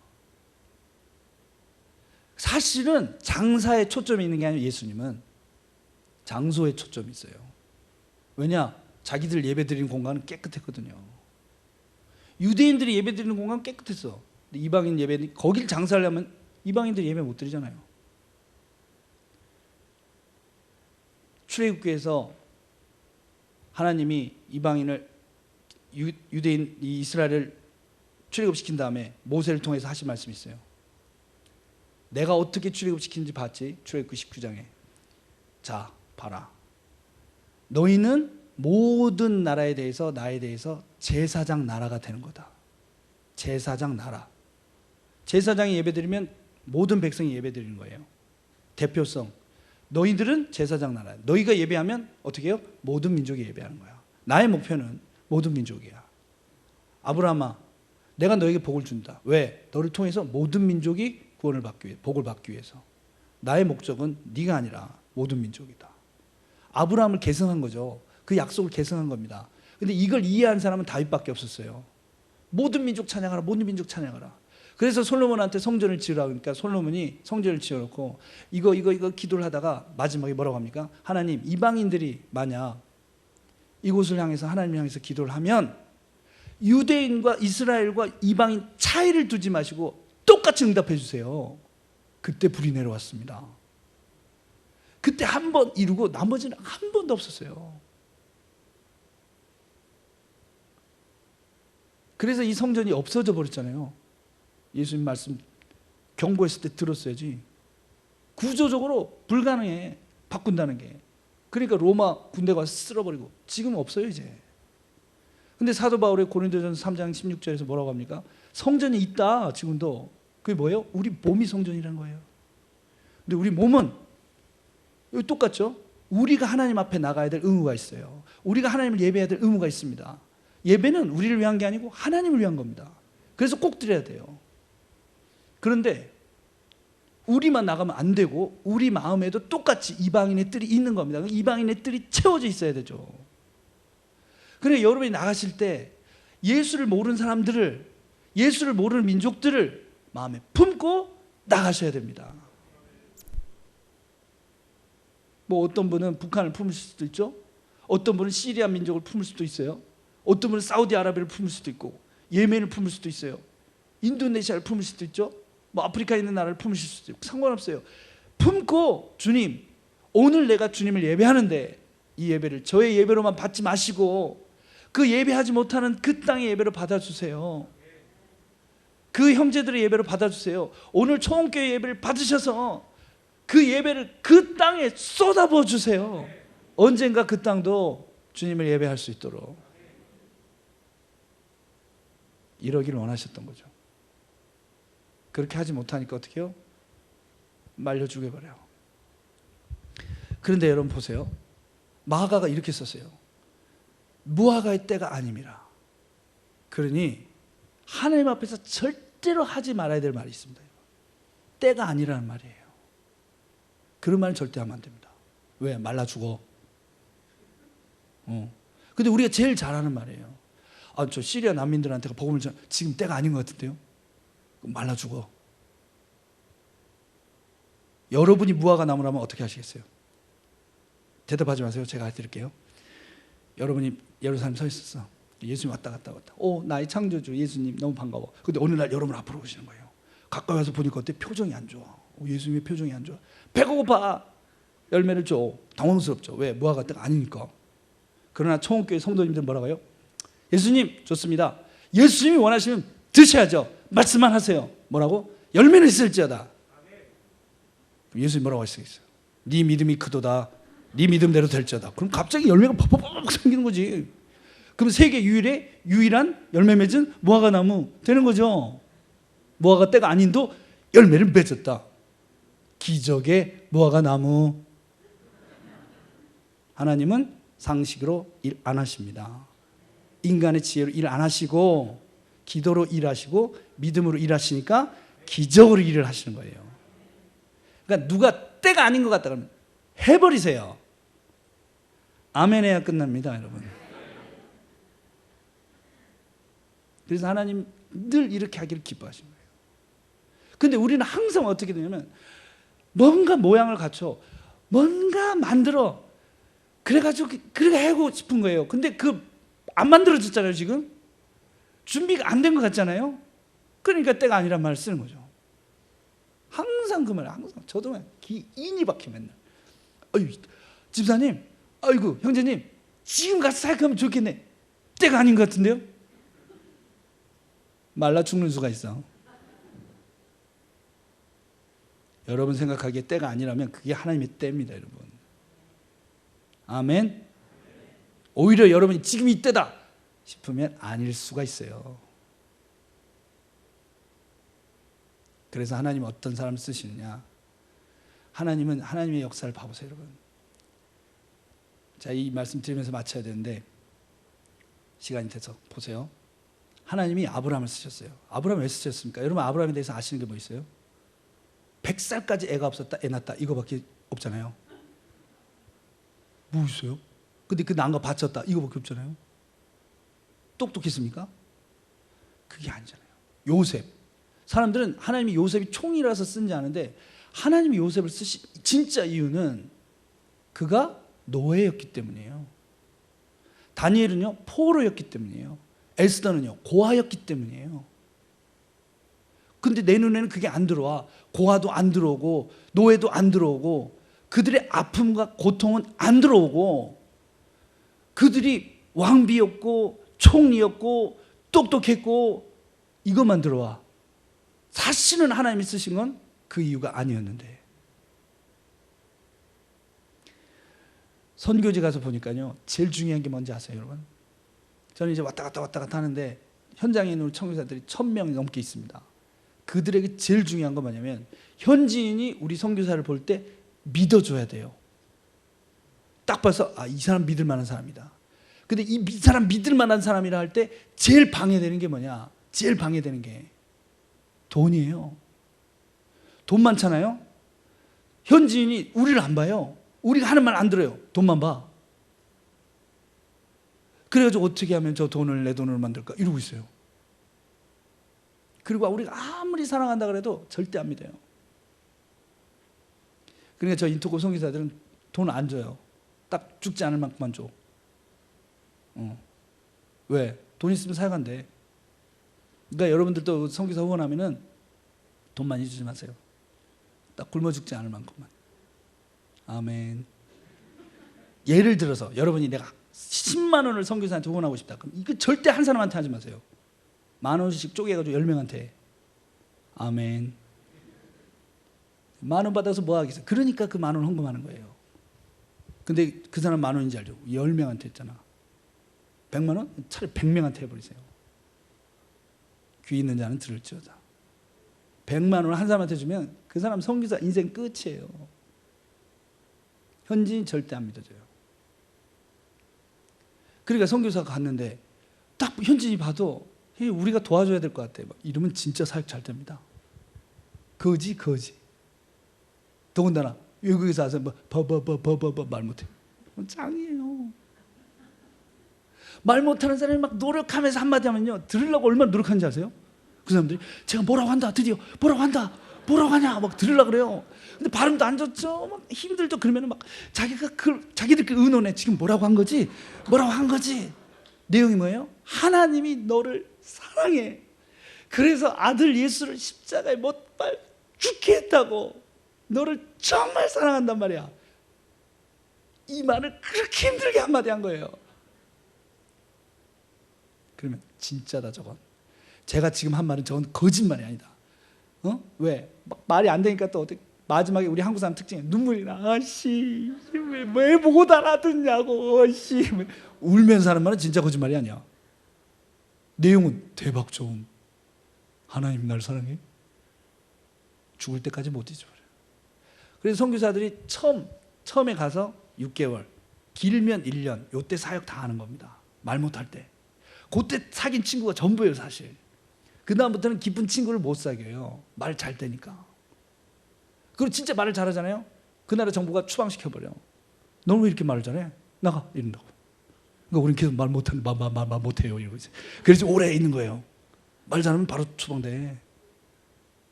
사실은 장사에 초점이 있는 게 아니라 예수님은 장소에 초점이 있어요. 왜냐? 자기들 예배드리는 공간은 깨끗했거든요. 유대인들이 예배드리는 공간은 깨끗했어. 근데 이방인 예배, 거길 장사하려면 이방인들이 예배 못 드리잖아요. 출애굽기에서 하나님이 이방인을 유대인 이스라엘을 출애굽시킨 다음에 모세를 통해서 하신 말씀이 있어요. 내가 어떻게 출애굽시키는지 봤지? 출애굽기 19장에 자 봐라, 너희는 모든 나라에 대해서 나에 대해서 제사장 나라가 되는 거다. 제사장 나라. 제사장이 예배드리면 모든 백성이 예배드리는 거예요. 대표성. 너희들은 제사장 나라. 너희가 예배하면 어떻게 해요? 모든 민족이 예배하는 거야. 나의 목표는 모든 민족이야. 아브라함아, 내가 너에게 복을 준다. 왜? 너를 통해서 모든 민족이 구원을 받기 위해, 복을 받기 위해서. 나의 목적은 네가 아니라 모든 민족이다. 아브라함을 계승한 거죠. 그 약속을 계승한 겁니다. 근데 이걸 이해한 사람은 다윗밖에 없었어요. 모든 민족 찬양하라, 모든 민족 찬양하라. 그래서 솔로몬한테 성전을 지으라 그러니까 솔로몬이 성전을 지어놓고 이거 기도를 하다가 마지막에 뭐라고 합니까? 하나님, 이방인들이 만약 이곳을 향해서 하나님을 향해서 기도를 하면 유대인과 이스라엘과 이방인 차이를 두지 마시고 똑같이 응답해 주세요. 그때 불이 내려왔습니다. 그때 한 번 이루고 나머지는 한 번도 없었어요. 그래서 이 성전이 없어져 버렸잖아요. 예수님 말씀 경고했을 때 들었어야지. 구조적으로 불가능해, 바꾼다는 게. 그러니까 로마 군대가 와서 쓸어버리고 지금은 없어요 이제. 근데 사도 바울의 고린도전서 3장 16절에서 뭐라고 합니까? 성전이 있다 지금도. 그게 뭐예요? 우리 몸이 성전이라는 거예요. 근데 우리 몸은 여기 똑같죠? 우리가 하나님 앞에 나가야 될 의무가 있어요. 우리가 하나님을 예배해야 될 의무가 있습니다. 예배는 우리를 위한 게 아니고 하나님을 위한 겁니다. 그래서 꼭 드려야 돼요. 그런데 우리만 나가면 안 되고 우리 마음에도 똑같이 이방인의 뜰이 있는 겁니다. 이방인의 뜰이 채워져 있어야 되죠. 그래 여러분이 나가실 때 예수를 모르는 사람들을, 예수를 모르는 민족들을 마음에 품고 나가셔야 됩니다. 뭐 어떤 분은 북한을 품을 수도 있죠. 어떤 분은 시리아 민족을 품을 수도 있어요. 어떤 분은 사우디아라비아를 품을 수도 있고 예멘을 품을 수도 있어요. 인도네시아를 품을 수도 있죠. 뭐 아프리카에 있는 나라를 품으실 수도 있고 상관없어요. 품고 주님, 오늘 내가 주님을 예배하는데 이 예배를 저의 예배로만 받지 마시고 그 예배하지 못하는 그 땅의 예배로 받아주세요. 그 형제들의 예배로 받아주세요. 오늘 초원교회 예배를 받으셔서 그 예배를 그 땅에 쏟아부어 주세요. 언젠가 그 땅도 주님을 예배할 수 있도록. 이러기를 원하셨던 거죠. 그렇게 하지 못하니까 어떻게 해요? 말려 죽여버려요. 그런데 여러분 보세요. 마가가 이렇게 썼어요. 무화과의 때가 아님이라. 그러니 하나님 앞에서 절대로 하지 말아야 될 말이 있습니다. 때가 아니라는 말이에요. 그런 말은 절대 하면 안 됩니다. 왜? 말라 죽어. 근데 우리가 제일 잘하는 말이에요. 아, 저 시리아 난민들한테 복음을 전 지금 때가 아닌 것 같은데요. 말라 죽어. 여러분이 무화과 나무라면 어떻게 하시겠어요? 대답하지 마세요. 제가 해드릴게요. 여러분이 예루살렘 서 있었어. 예수님 왔다 갔다 왔다. 오, 나의 창조주 예수님 너무 반가워. 근데 어느 날 여러분 앞으로 오시는 거예요. 가까이 와서 보니까 어때? 표정이 안 좋아. 예수님의 표정이 안 좋아. 배가 고파. 열매를 줘. 당황스럽죠. 왜? 무화과 때가 아니니까. 그러나 초원교회 성도님들은 뭐라고 해요? 예수님 좋습니다. 예수님이 원하시면 드셔야죠. 말씀만 하세요. 뭐라고? 열매는 있을지어다. 예수님 뭐라고 하시겠어요? 네 믿음이 크도다. 네 믿음대로 될지어다. 그럼 갑자기 열매가 팍팍팍 생기는 거지. 그럼 세계 유일한 열매 맺은 무화과 나무 되는 거죠. 무화과 때가 아닌도 열매를 맺었다. 기적의 무화과 나무. 하나님은 상식으로 일 안 하십니다. 인간의 지혜로 일 안 하시고 기도로 일하시고 믿음으로 일하시니까 기적으로 일을 하시는 거예요. 그러니까 누가 때가 아닌 것 같다 그러면 해버리세요. 아멘 해야 끝납니다, 여러분. 그래서 하나님 늘 이렇게 하기를 기뻐하시는 거예요. 근데 우리는 항상 어떻게 되냐면 뭔가 모양을 갖춰 뭔가 만들어 그래가지고 그렇게 하고 싶은 거예요. 근데 안 만들어졌잖아요. 지금 준비가 안 된 것 같잖아요. 그러니까 때가 아니란 말을 쓰는 거죠. 항상 그 말, 항상 저도 인이 박혀 맨날. 아유, 집사님, 아이고 형제님, 지금 가서 사역하면 좋겠네. 때가 아닌 것 같은데요? 말라 죽는 수가 있어. 여러분 생각하기에 때가 아니라면 그게 하나님의 때입니다, 여러분. 아멘. 오히려 여러분이 지금 이때다 싶으면 아닐 수가 있어요. 그래서 하나님은 어떤 사람을 쓰시느냐? 하나님은 하나님의 역사를 봐보세요, 여러분. 자, 이 말씀 드리면서 마쳐야 되는데 시간이 돼서 보세요. 하나님이 아브라함을 쓰셨어요. 아브라함 왜 쓰셨습니까? 여러분 아브라함에 대해서 아시는 게 뭐 있어요? 100살까지 애가 없었다, 애 낳았다 이거밖에 없잖아요. 뭐 있어요? 근데 그 낳은 거 바쳤다 이거밖에 없잖아요. 똑똑했습니까? 그게 아니잖아요. 요셉. 사람들은 하나님이 요셉이 총이라서 쓴지 아는데 하나님이 요셉을 쓰신 진짜 이유는 그가 노예였기 때문이에요. 다니엘은요 포로였기 때문이에요. 에스더는요 고아였기 때문이에요. 근데 내 눈에는 그게 안 들어와. 고아도 안 들어오고 노예도 안 들어오고 그들의 아픔과 고통은 안 들어오고 그들이 왕비였고 총리였고 똑똑했고 이것만 들어와. 사실은 하나님이 쓰신 건 그 이유가 아니었는데. 선교지 가서 보니까요 제일 중요한 게 뭔지 아세요 여러분? 저는 이제 왔다 갔다 하는데 현장에 있는 선교사들이 1000명이 넘게 있습니다. 그들에게 제일 중요한 건 뭐냐면 현지인이 우리 선교사를 볼 때 믿어줘야 돼요. 딱 봐서 이 사람 믿을 만한 사람이다. 근데 이 사람 믿을 만한 사람이라 할 때 제일 방해되는 게 뭐냐? 제일 방해되는 게 돈이에요. 돈 많잖아요. 현지인이 우리를 안 봐요. 우리가 하는 말 안 들어요. 돈만 봐. 그래가지고 어떻게 하면 저 돈을 내 돈으로 만들까 이러고 있어요. 그리고 우리가 아무리 사랑한다 그래도 절대 안 믿어요. 그러니까 저 인터고 선교사들은 돈 안 줘요. 딱 죽지 않을 만큼만 줘. 왜? 돈 있으면 사역한대. 그러니까 여러분들도 선교사 후원하면은 돈 많이 주지 마세요. 딱 굶어 죽지 않을 만큼만. 아멘. 예를 들어서 여러분이 내가 10만 원을 선교사한테 후원하고 싶다. 그럼 이거 절대 한 사람한테 하지 마세요. 10,000원씩 쪼개가지고 10명한테. 아멘. 10,000원 받아서 뭐 하겠어요? 그러니까 그 10,000원 헌금하는 거예요. 근데 그 사람 10,000원인지 알죠? 10명한테 했잖아. 100만 원? 차라리 100명한테 해버리세요. 귀 있는 자는 들을지어다. 100만 원 한 사람한테 주면 그 사람 선교사 인생 끝이에요. 현지인 절대 안 믿어져요. 그러니까 선교사가 갔는데 딱 현지인이 봐도 우리가 도와줘야 될 것 같아. 이러면 진짜 사역 잘 됩니다. 거지. 더군다나 외국에서 와서 말 못해. 짱이에요. 말 못하는 사람이 막 노력하면서 한마디 하면요 들으려고 얼마나 노력하는지 아세요? 그 사람들이 제가 뭐라고 한다 드디어 뭐라고 하냐 막 들으려고 그래요. 근데 발음도 안 좋죠. 막 힘들죠. 그러면 막 자기들끼리 의논해. 지금 뭐라고 한 거지? 내용이 뭐예요? 하나님이 너를 사랑해. 그래서 아들 예수를 십자가에 못 박 죽게 했다고. 너를 정말 사랑한단 말이야. 이 말을 그렇게 힘들게 한마디 한 거예요. 그러면 진짜다 저건. 제가 지금 한 말은 저건 거짓말이 아니다. 왜? 막 말이 안 되니까 또 어떻게 마지막에 우리 한국 사람 특징이 눈물이 나. 아씨 왜 못 알아듣냐고. 아씨 울면서 하는 말은 진짜 거짓말이 아니야. 내용은 대박 좋음. 하나님 날 사랑해. 죽을 때까지 못 잊어버려. 그래서 선교사들이 처음에 가서 6개월, 길면 1년, 요때 사역 다 하는 겁니다. 말 못할 때. 그때 사귄 친구가 전부예요 사실. 그 다음부터는 기쁜 친구를 못 사귀어요. 말 잘 되니까. 그리고 진짜 말을 잘하잖아요. 그 나라 정부가 추방시켜버려. 너는 왜 이렇게 말을 잘해? 나가 이런다고. 그러니까 우리는 계속 말 못해요 이러고 있어요. 그래서 오래 있는 거예요. 말 잘하면 바로 추방돼.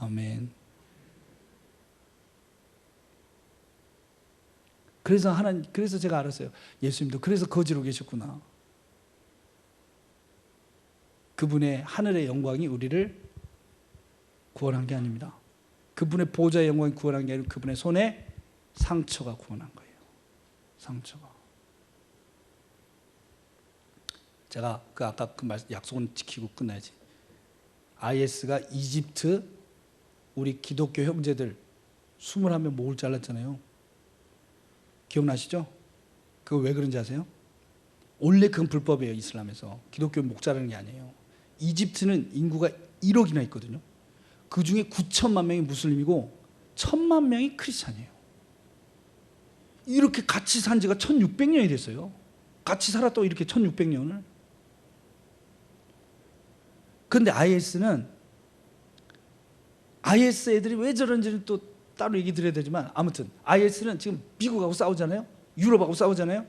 아멘. 그래서 제가 알았어요. 예수님도 그래서 거지로 계셨구나. 그분의 하늘의 영광이 우리를 구원한 게 아닙니다. 그분의 보좌의 영광이 구원한 게 아니라 그분의 손에 상처가 구원한 거예요. 상처가. 제가 아까 그 약속은 지키고 끝나야지. IS가 이집트 우리 기독교 형제들 21명 목을 잘랐잖아요. 기억나시죠? 그거 왜 그런지 아세요? 원래 그건 불법이에요. 이슬람에서. 기독교 목 자르는 게 아니에요. 이집트는 인구가 1억이나 있거든요. 그 중에 9천만 명이 무슬림이고 1,000만 명이 크리스찬이에요. 이렇게 같이 산 지가 1600년이 됐어요. 같이 살았다고 이렇게 1600년을. 그런데 IS 애들이 왜 저런지는 또 따로 얘기 드려야 되지만 아무튼 IS는 지금 미국하고 싸우잖아요. 유럽하고 싸우잖아요.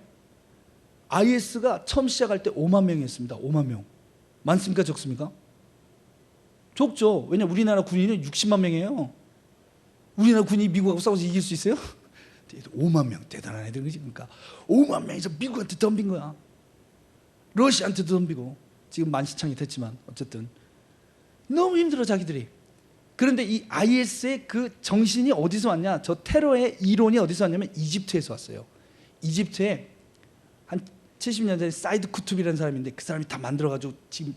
IS가 처음 시작할 때 5만 명이었습니다. 5만 명. 많습니까? 적습니까? 적죠. 왜냐면 우리나라 군인은 60만 명이에요. 우리나라 군인이 미국하고 싸워서 이길 수 있어요? 5만 명. 대단한 애들 그지? 그러니까 5만 명에서 미국한테 덤빈 거야. 러시아한테도 덤비고. 지금 만시창이 됐지만 어쨌든 너무 힘들어 자기들이. 그런데 이 IS의 그 정신이 어디서 왔냐? 저 테러의 이론이 어디서 왔냐면 이집트에서 왔어요. 이집트에 한 70년 전에 사이드 쿠투비라는 사람인데 그 사람이 다 만들어가지고 지금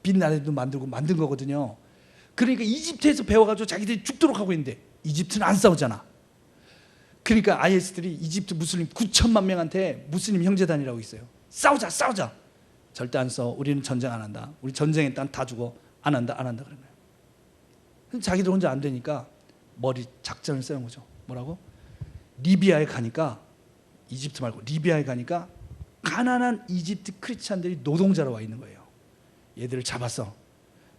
빈라덴도 만든 거거든요. 그러니까 이집트에서 배워가지고 자기들이 죽도록 하고 있는데 이집트는 안 싸우잖아. 그러니까 IS들이 이집트 무슬림 9천만 명한테 무슬림 형제단이라고 있어요. 싸우자. 절대 안 싸워. 우리는 전쟁 안 한다. 우리 전쟁에 딴 다 죽어. 안 한다 그런 거예요. 자기들 혼자 안 되니까 머리 작전을 세운 거죠. 뭐라고? 리비아에 가니까 이집트 말고 리비아에 가니까 가난한 이집트 크리스찬들이 노동자로 와 있는 거예요. 얘들을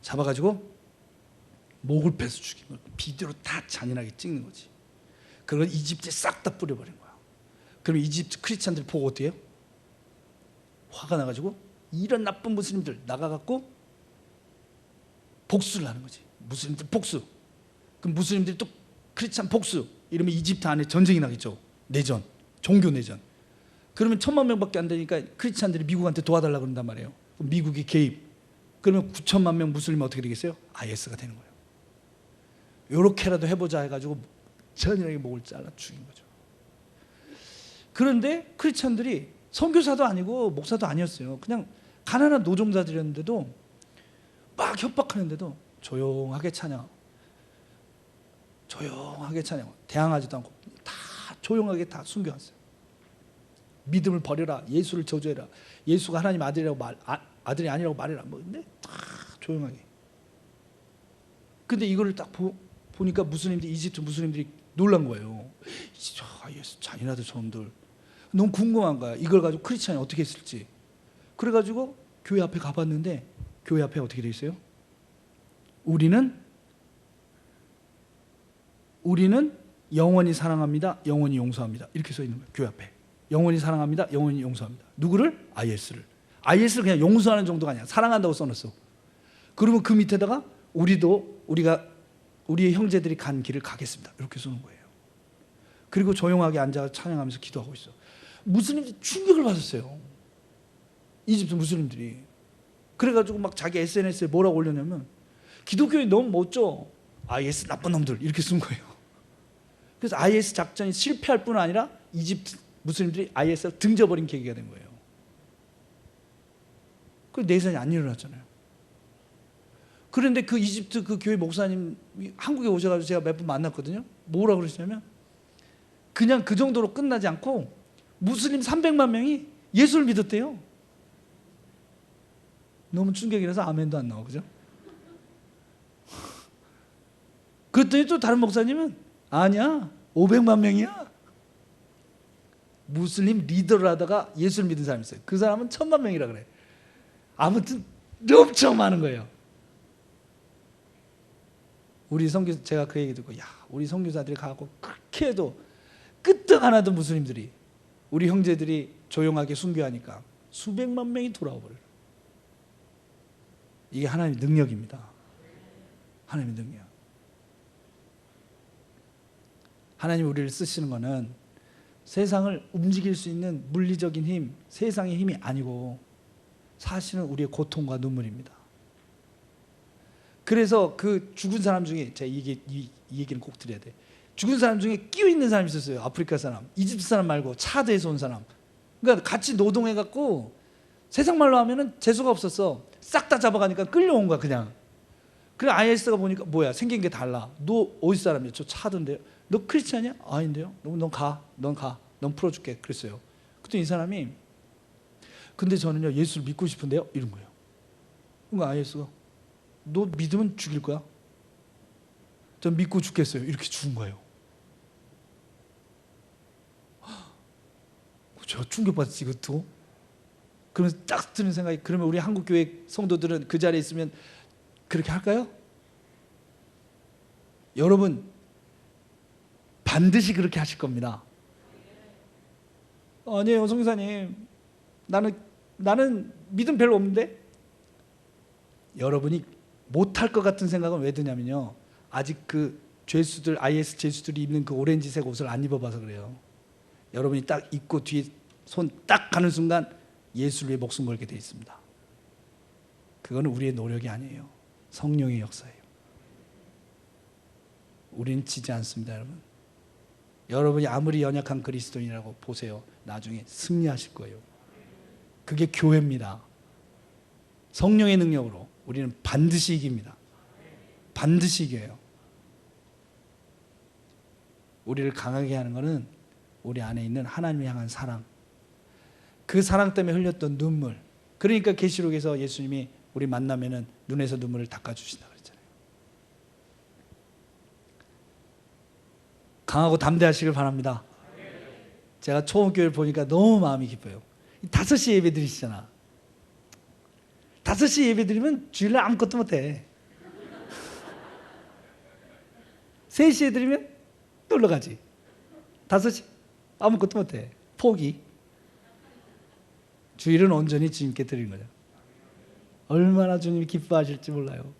잡아가지고 목을 베서 죽인 거예요. 비디오로 다 잔인하게 찍는 거지. 그걸 이집트에 싹 다 뿌려버린 거야. 그럼 이집트 크리스찬들이 보고 어떻게 해요? 화가 나가지고 이런 나쁜 무슬림들 나가갖고 복수를 하는 거지. 무슬림들 복수. 그럼 무슬림들이 또 크리스찬 복수. 이러면 이집트 안에 전쟁이 나겠죠. 내전, 종교 내전. 그러면 1,000만 명밖에 안 되니까 크리스찬들이 미국한테 도와달라고 그런단 말이에요. 그럼 미국이 개입. 그러면 9천만 명 무슬림은 어떻게 되겠어요? IS가 되는 거예요. 요렇게라도 해보자 해가지고 전인에게 목을 잘라 죽인 거죠. 그런데 크리스찬들이 선교사도 아니고 목사도 아니었어요. 그냥 가난한 노동자들이었는데도 막 협박하는데도 조용하게 찬양. 대항하지도 않고 다 조용하게 다 숨겨왔어요. 믿음을 버려라. 예수를 저주해라. 예수가 하나님 아들이 아니라고 말해라. 뭐 근데 다 조용하게. 근데 이거를 딱 보니까 이집트 무슬림들이 놀란 거예요. 예수 잔인하다 저놈들. 너무 궁금한 거야. 이걸 가지고 크리스찬이 어떻게 했을지. 그래가지고 교회 앞에 가봤는데 교회 앞에 어떻게 돼 있어요? 우리는 영원히 사랑합니다. 영원히 용서합니다. 이렇게 써 있는 거예요. 교회 앞에. 영원히 사랑합니다. 영원히 용서합니다. 누구를? IS를. IS를 그냥 용서하는 정도가 아니야. 사랑한다고 써놨어. 그러면 그 밑에다가 우리가 우리의 형제들이 간 길을 가겠습니다. 이렇게 쓰는 거예요. 그리고 조용하게 앉아 찬양하면서 기도하고 있어. 무슬림들이 충격을 받았어요. 이집트 무슬림들이. 그래가지고 막 자기 SNS에 뭐라고 올렸냐면 기독교인이 너무 멋져. IS 나쁜 놈들 이렇게 쓴 거예요. 그래서 IS 작전이 실패할 뿐 아니라 이집트 무슬림들이 IS를 등져버린 계기가 된 거예요. 그 내산이 안 일어났잖아요. 그런데 그 이집트 그 교회 목사님 한국에 오셔가지고 제가 몇 번 만났거든요. 뭐라 그러시냐면 그냥 그 정도로 끝나지 않고 무슬림 300만 명이 예수를 믿었대요. 너무 충격이라서 아멘도 안 나와, 그죠? 그랬더니 또 다른 목사님은 아니야, 500만 명이야. 무슬림 리더를 하다가 예수를 믿은 사람이 있어요. 그 사람은 1,000만 명이라 그래. 아무튼 엄청 많은 거예요. 우리 선교 제가 그 얘기 듣고 우리 선교사들이 가고 그렇게 해도 끄떡 안 하던 무슬림들이 우리 형제들이 조용하게 순교하니까 수백만 명이 돌아와 버려요. 이게 하나님의 능력입니다. 하나님의 능력. 하나님 우리를 쓰시는 거는 세상을 움직일 수 있는 물리적인 힘, 세상의 힘이 아니고 사실은 우리의 고통과 눈물입니다. 그래서 그 죽은 사람 중에 제가 이 얘기는 꼭 드려야 돼. 죽은 사람 중에 끼어 있는 사람이 있었어요. 아프리카 사람, 이집트 사람 말고 차드에서 온 사람. 그러니까 같이 노동해갖고 세상 말로 하면은 재수가 없었어. 싹 다 잡아가니까 끌려온 거야 그냥. 그래 IS가 보니까 뭐야 생긴 게 달라. 너 어디 사람이야? 저 차드인데요. 너 크리스찬이야? 아닌데요. 넌 가. 넌 풀어줄게. 그랬어요. 그랬더니 이 사람이 근데 저는요 예수를 믿고 싶은데요. 이런 거예요. 그러니까 IS가 너 믿으면 죽일 거야? 전 믿고 죽겠어요. 이렇게 죽은 거예요. 제가 충격받았지 이것도. 그러면서 딱 드는 생각이 그러면 우리 한국교회 성도들은 그 자리에 있으면 그렇게 할까요? 여러분 반드시 그렇게 하실 겁니다. 아니에요 선교사님. 나는 믿음 별로 없는데. 여러분이 못할 것 같은 생각은 왜 드냐면요, 아직 그 죄수들, IS 죄수들이 입는 그 오렌지색 옷을 안 입어봐서 그래요. 여러분이 딱 입고 뒤에 손 딱 가는 순간 예수를 위해 목숨 걸게 돼 있습니다. 그거는 우리의 노력이 아니에요. 성령의 역사예요. 우리는 지지 않습니다, 여러분. 여러분이 아무리 연약한 그리스도인이라고 보세요. 나중에 승리하실 거예요. 그게 교회입니다. 성령의 능력으로 우리는 반드시 이깁니다. 반드시 이겨요. 우리를 강하게 하는 것은 우리 안에 있는 하나님을 향한 사랑, 그 사랑 때문에 흘렸던 눈물. 그러니까 계시록에서 예수님이 우리 만나면은 눈에서 눈물을 닦아주신다 그랬잖아요. 강하고 담대하시길 바랍니다. 제가 초원교회를 보니까 너무 마음이 기뻐요. 5시에 예배 드리시잖아. 5시에 예배 드리면 주일날 아무것도 못해. 3시에 드리면 놀러 가지. 5시 아무것도 못해. 포기. 주일은 온전히 주님께 드리는 거죠. 얼마나 주님이 기뻐하실지 몰라요.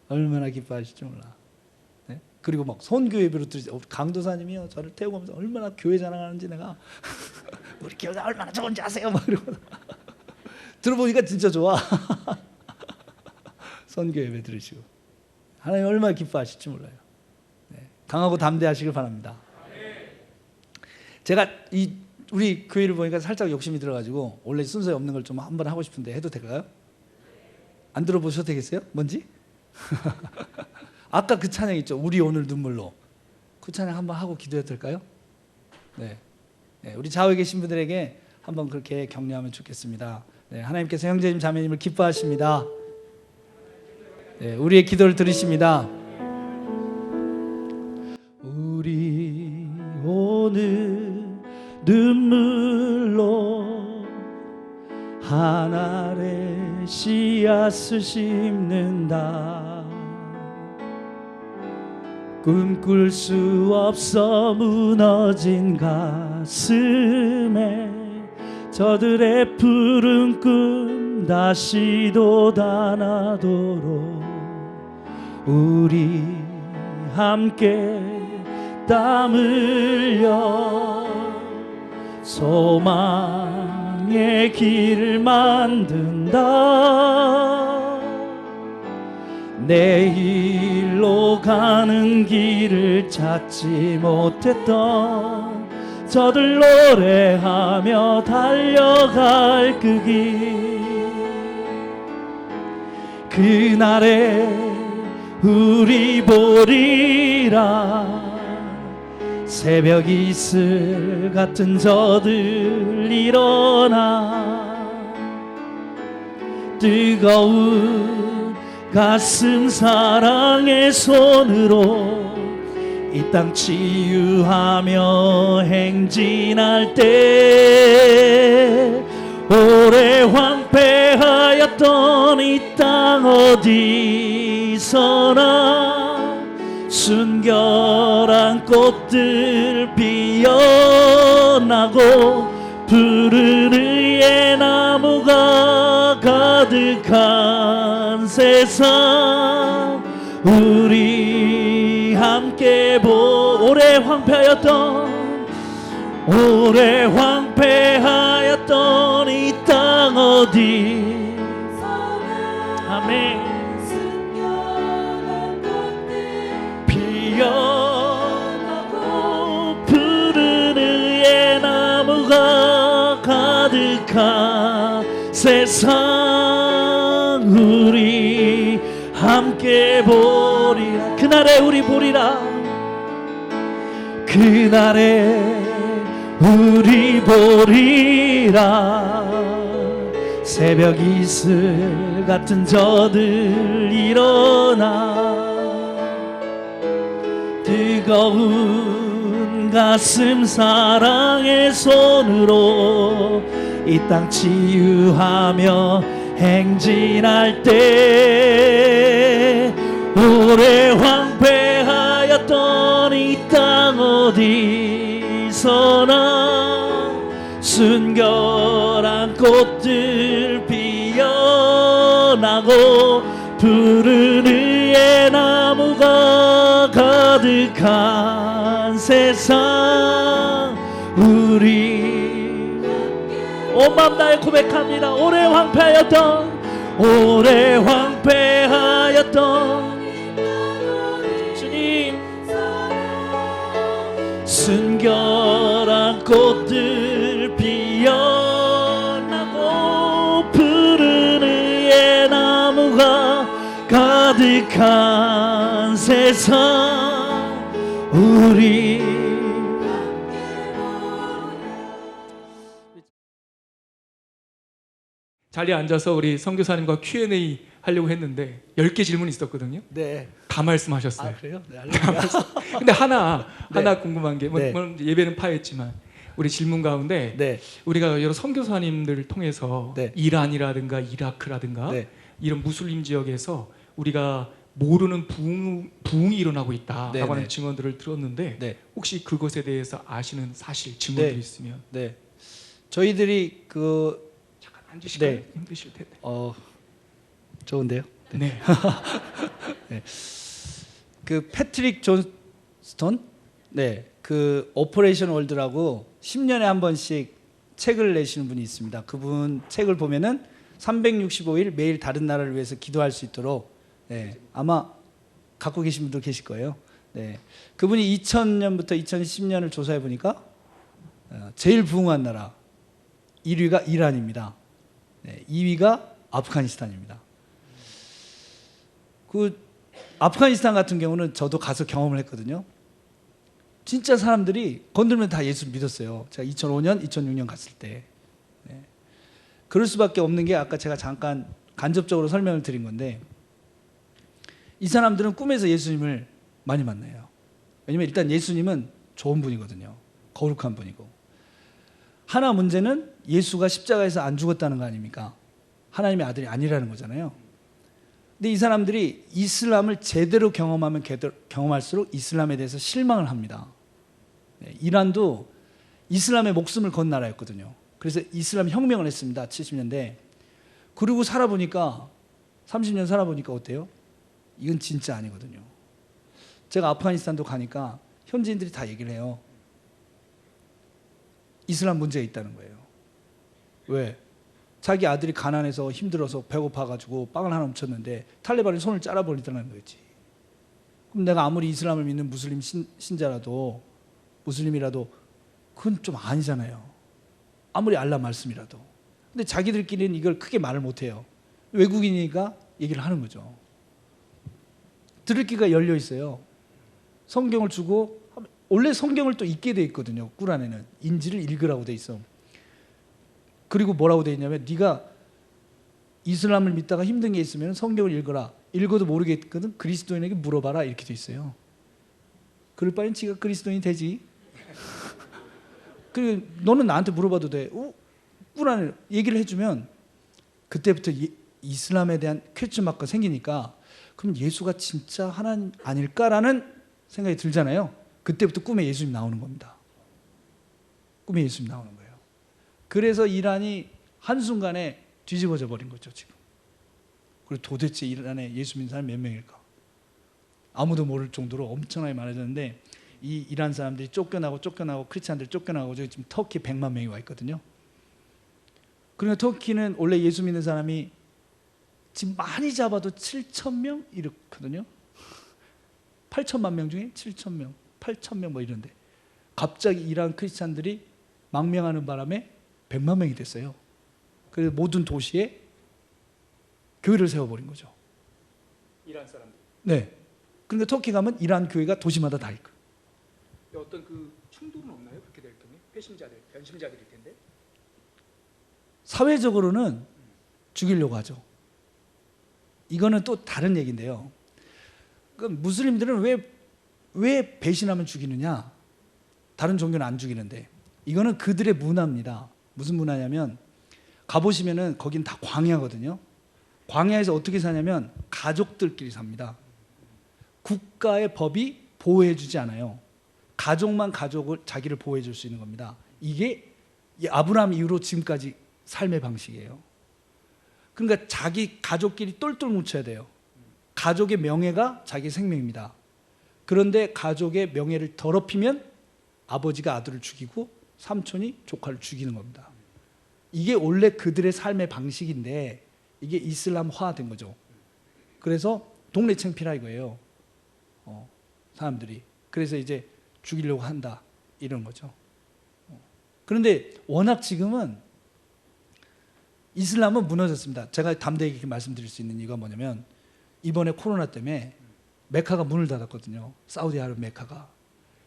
얼마나 기뻐하실지 몰라. 네? 그리고 막 선교 예배로 드리죠. 강도사님이요, 저를 태우고 오면서 얼마나 교회 자랑하는지 내가 우리 교회가 얼마나 좋은지 아세요? 막 이러고 들어보니까 진짜 좋아. 선교 예배 들으시고 하나님 얼마나 기뻐하실지 몰라요. 네. 강하고 담대하시길 바랍니다. 제가 우리 교회를 보니까 살짝 욕심이 들어가지고 원래 순서에 없는 걸 좀 한번 하고 싶은데 해도 될까요? 안 들어보셔도 되겠어요? 뭔지? 아까 그 찬양 있죠? 우리 오늘 눈물로. 그 찬양 한번 하고 기도해도 될까요? 네. 네, 우리 좌우에 계신 분들에게 한번 그렇게 격려하면 좋겠습니다. 네, 하나님께서 형제님 자매님을 기뻐하십니다. 네, 우리의 기도를 들으십니다. 우리 오늘 눈물로 하늘에 씨앗을 심는다. 꿈꿀 수 없어 무너진 가슴에 저들의 푸른 꿈 다시 돋아나도록 우리 함께 땀 흘려 소망의 길을 만든다. 내일로 가는 길을 찾지 못했던 저들 노래하며 달려갈 그 길, 그날에 우리 보리라. 새벽 이슬 같은 저들 일어나 뜨거운 가슴 사랑의 손으로 이 땅 치유하며 행진할 때 오래 황폐하였던 이 땅 어디서나 순결한 꽃들 피어나고 푸른 의의 나무가 가득한 세상, 우리 함께 오래 황폐하였던 이 땅 어디 아멘 피어나고 푸른 의의 나무가 가득한 세상, 우리 함께 보리라. 그날에 우리 보리라. 그날에 우리 보리라. 새벽 이슬 같은 저들 일어나 뜨거운 가슴 사랑의 손으로 이 땅 치유하며 행진할 때 오래 황폐하였던 이 땅 어디서나 순결한 꽃들 피어나고 푸른 의의 나무가 가득한 세상 우리 온 마음 다해 고백합니다. 오래 황폐하였던 주님 순결한 꽃들 피어나고 푸른 의의 나무가 가득한 세상 우리 자리에 앉아서 우리 선교사님과 Q&A 하려고 했는데 10개 질문이 있었거든요. 네. 다 말씀하셨어요. 아 그래요? 네, 알겠습니다. 근데 하나 네. 궁금한 게 네. 물론 예배는 파했지만 우리 질문 가운데 네. 우리가 여러 선교사님들을 통해서 네. 이란이라든가 이라크라든가 네. 이런 무슬림 지역에서 우리가 모르는 부흥이 일어나고 있다라고 네, 하는 네. 증언들을 들었는데 네. 혹시 그것에 대해서 아시는 사실 증언들이 네. 있으면 네. 저희들이 잠깐 앉으실까요? 네. 힘드실 텐데. 좋은데요. 네. 그 패트릭 존스톤, 그 오퍼레이션 월드라고 10년에 한 번씩 책을 내시는 분이 있습니다. 그분 책을 보면은 365일 매일 다른 나라를 위해서 기도할 수 있도록 아마 갖고 계신 분도 계실 거예요. 그분이 2000년부터 2010년을 조사해 보니까 제일 부흥한 나라 1위가 이란입니다. 2위가 아프가니스탄입니다. 그 아프가니스탄 같은 경우는 저도 가서 경험을 했거든요. 진짜 사람들이 건들면 다 예수 믿었어요. 제가 2005년, 2006년 갔을 때. 그럴 수밖에 없는 게 아까 제가 잠깐 간접적으로 설명을 드린 건데 이 사람들은 꿈에서 예수님을 많이 만나요. 왜냐면 일단 예수님은 좋은 분이거든요. 거룩한 분이고. 하나 문제는 예수가 십자가에서 안 죽었다는 거 아닙니까? 하나님의 아들이 아니라는 거잖아요. 근데 이 사람들이 이슬람을 제대로 경험하면 경험할수록 이슬람에 대해서 실망을 합니다. 이란도 이슬람의 목숨을 건 나라였거든요. 그래서 이슬람 혁명을 했습니다. 70년대. 그리고 살아보니까 30년 살아보니까 어때요? 이건 진짜 아니거든요. 제가 아프가니스탄도 가니까 현지인들이 다 얘기를 해요. 이슬람 문제가 있다는 거예요. 왜? 자기 아들이 가난해서 힘들어서 배고파가지고 빵을 하나 훔쳤는데 탈레반이 손을 잘라버리더라는 거지. 그럼 내가 아무리 이슬람을 믿는 무슬림 신자라도 무슬림이라도 그건 좀 아니잖아요. 아무리 알라 말씀이라도. 근데 자기들끼리는 이걸 크게 말을 못해요. 외국인이니까 얘기를 하는 거죠. 들을 귀가 열려 있어요. 성경을 주고 원래 성경을 또 읽게 돼 있거든요. 꾸란에는 인지를 읽으라고 돼 있어. 그리고 뭐라고 돼 있냐면 네가 이슬람을 믿다가 힘든 게 있으면 성경을 읽어라. 읽어도 모르겠거든 그리스도인에게 물어봐라 이렇게 돼 있어요. 그럴 바엔 지가 그리스도인이 되지. 그리고 너는 나한테 물어봐도 돼. 꾸란을 얘기를 해주면 그때부터 이슬람에 대한 퀘스천 마크가 생기니까 그럼 예수가 진짜 하나님 아닐까라는 생각이 들잖아요. 그때부터 꿈에 예수님 나오는 겁니다. 꿈에 예수님 나오는 거예요. 그래서 이란이 한순간에 뒤집어져 버린 거죠 지금. 그리고 도대체 이란에 예수 믿는 사람이 몇 명일까? 아무도 모를 정도로 엄청나게 많아졌는데 이 이란 사람들이 쫓겨나고 크리스찬들 쫓겨나고 지금 터키 100만 명이 와 있거든요. 그러니까 터키는 원래 예수 믿는 사람이 지금 많이 잡아도 7,000명 이렇거든요. 8천만 명 중에 7,000명, 8,000명 뭐 이런데 갑자기 이란 크리스찬들이 망명하는 바람에 100만 명이 됐어요. 그래서 모든 도시에 교회를 세워버린 거죠. 이란 사람들. 네. 그러니까 터키 가면 이란 교회가 도시마다 다 있고. 어떤 그 충돌은 없나요? 그렇게 될 경우에 배신자들, 변심자들일 텐데. 사회적으로는 죽이려고 하죠. 이거는 또 다른 얘기인데요. 그 무슬림들은 왜 배신하면 죽이느냐? 다른 종교는 안 죽이는데 이거는 그들의 문화입니다. 무슨 문화냐면 가보시면은 거긴 다 광야거든요. 광야에서 어떻게 사냐면 가족들끼리 삽니다. 국가의 법이 보호해주지 않아요. 가족만 가족을 자기를 보호해줄 수 있는 겁니다. 이게 이 아브라함 이후로 지금까지 삶의 방식이에요. 그러니까 자기 가족끼리 똘똘 뭉쳐야 돼요. 가족의 명예가 자기 생명입니다. 그런데 가족의 명예를 더럽히면 아버지가 아들을 죽이고 삼촌이 조카를 죽이는 겁니다. 이게 원래 그들의 삶의 방식인데 이게 이슬람화된 거죠. 그래서 동네 창피라 이거예요. 사람들이. 그래서 이제 죽이려고 한다 이런 거죠. 그런데 워낙 지금은 이슬람은 무너졌습니다. 제가 담대히 이렇게 말씀드릴 수 있는 이유가 뭐냐면 이번에 코로나 때문에 메카가 문을 닫았거든요. 사우디아라비아 메카가.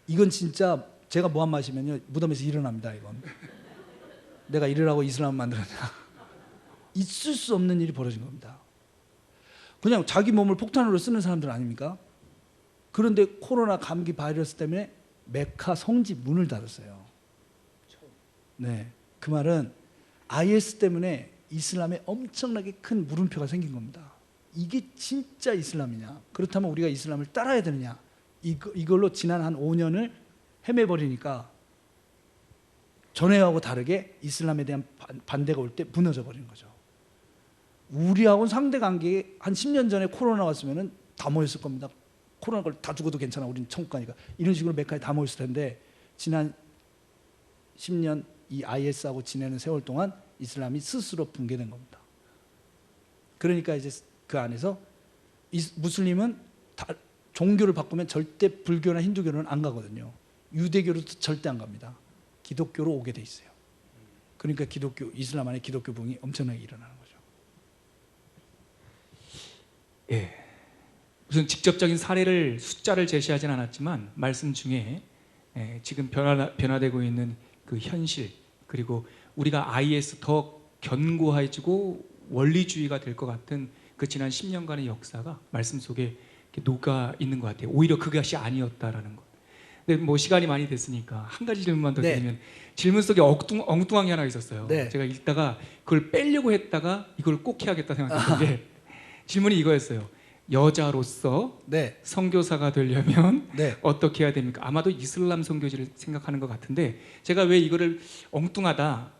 이건 진짜 제가 뭐 한 마시면요 무덤에서 일어납니다. 이건 내가 이러라고 이슬람 만들었냐. 있을 수 없는 일이 벌어진 겁니다. 그냥 자기 몸을 폭탄으로 쓰는 사람들 아닙니까? 그런데 코로나 감기 바이러스 때문에 메카 성지 문을 닫았어요. 네, 그 말은 IS 때문에 이슬람에 엄청나게 큰 물음표가 생긴 겁니다. 이게 진짜 이슬람이냐? 그렇다면 우리가 이슬람을 따라야 되느냐? 이걸로 지난 한 5년을 헤매버리니까 전에하고 다르게 이슬람에 대한 반대가 올 때 무너져 버리는 거죠. 우리하고는 상대 관계에 한 10년 전에 코로나 왔으면 다 모였을 겁니다. 코로나 걸 다 죽어도 괜찮아. 우리는 천국 가니까. 이런 식으로 메카에 다 모였을 텐데 지난 10년 이 IS하고 지내는 세월 동안 이슬람이 스스로 붕괴된 겁니다. 그러니까 이제 그 안에서 무슬림은 종교를 바꾸면 절대 불교나 힌두교는 안 가거든요. 유대교로도 절대 안 갑니다. 기독교로 오게 돼 있어요. 그러니까 이슬람 안에 기독교 붕이 엄청나게 일어나는 거죠. 예. 무슨 직접적인 사례를 숫자를 제시하진 않았지만 말씀 중에 지금 변화되고 있는 그 현실 그리고 우리가 IS 더 견고해지고 원리주의가 될 것 같은 그 지난 10년간의 역사가 말씀 속에 녹아 있는 것 같아요. 오히려 그것이 아니었다라는 것. 근데 뭐 시간이 많이 됐으니까 한 가지 질문만 더 드리면 질문 속에 엉뚱한 게 하나 있었어요. 제가 읽다가 그걸 빼려고 했다가 이걸 꼭 해야겠다 생각했는데 질문이 이거였어요. 여자로서 선교사가 되려면 어떻게 해야 됩니까? 아마도 이슬람 선교지를 생각하는 것 같은데 제가 왜 이거를 엉뚱하다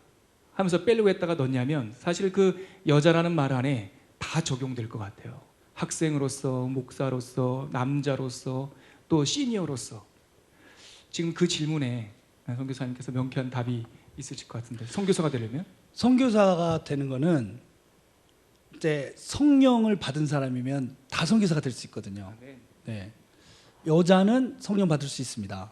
하면서 빼려고 했다가 넣냐면 사실 그 여자라는 말 안에 다 적용될 것 같아요. 학생으로서, 목사로서, 남자로서, 또 시니어로서 지금 그 질문에 선교사님께서 명쾌한 답이 있으실 것 같은데 선교사가 되려면? 선교사가 되는 거는 이제 성령을 받은 사람이면 다 선교사가 될 수 있거든요. 네. 여자는 성령 받을 수 있습니다.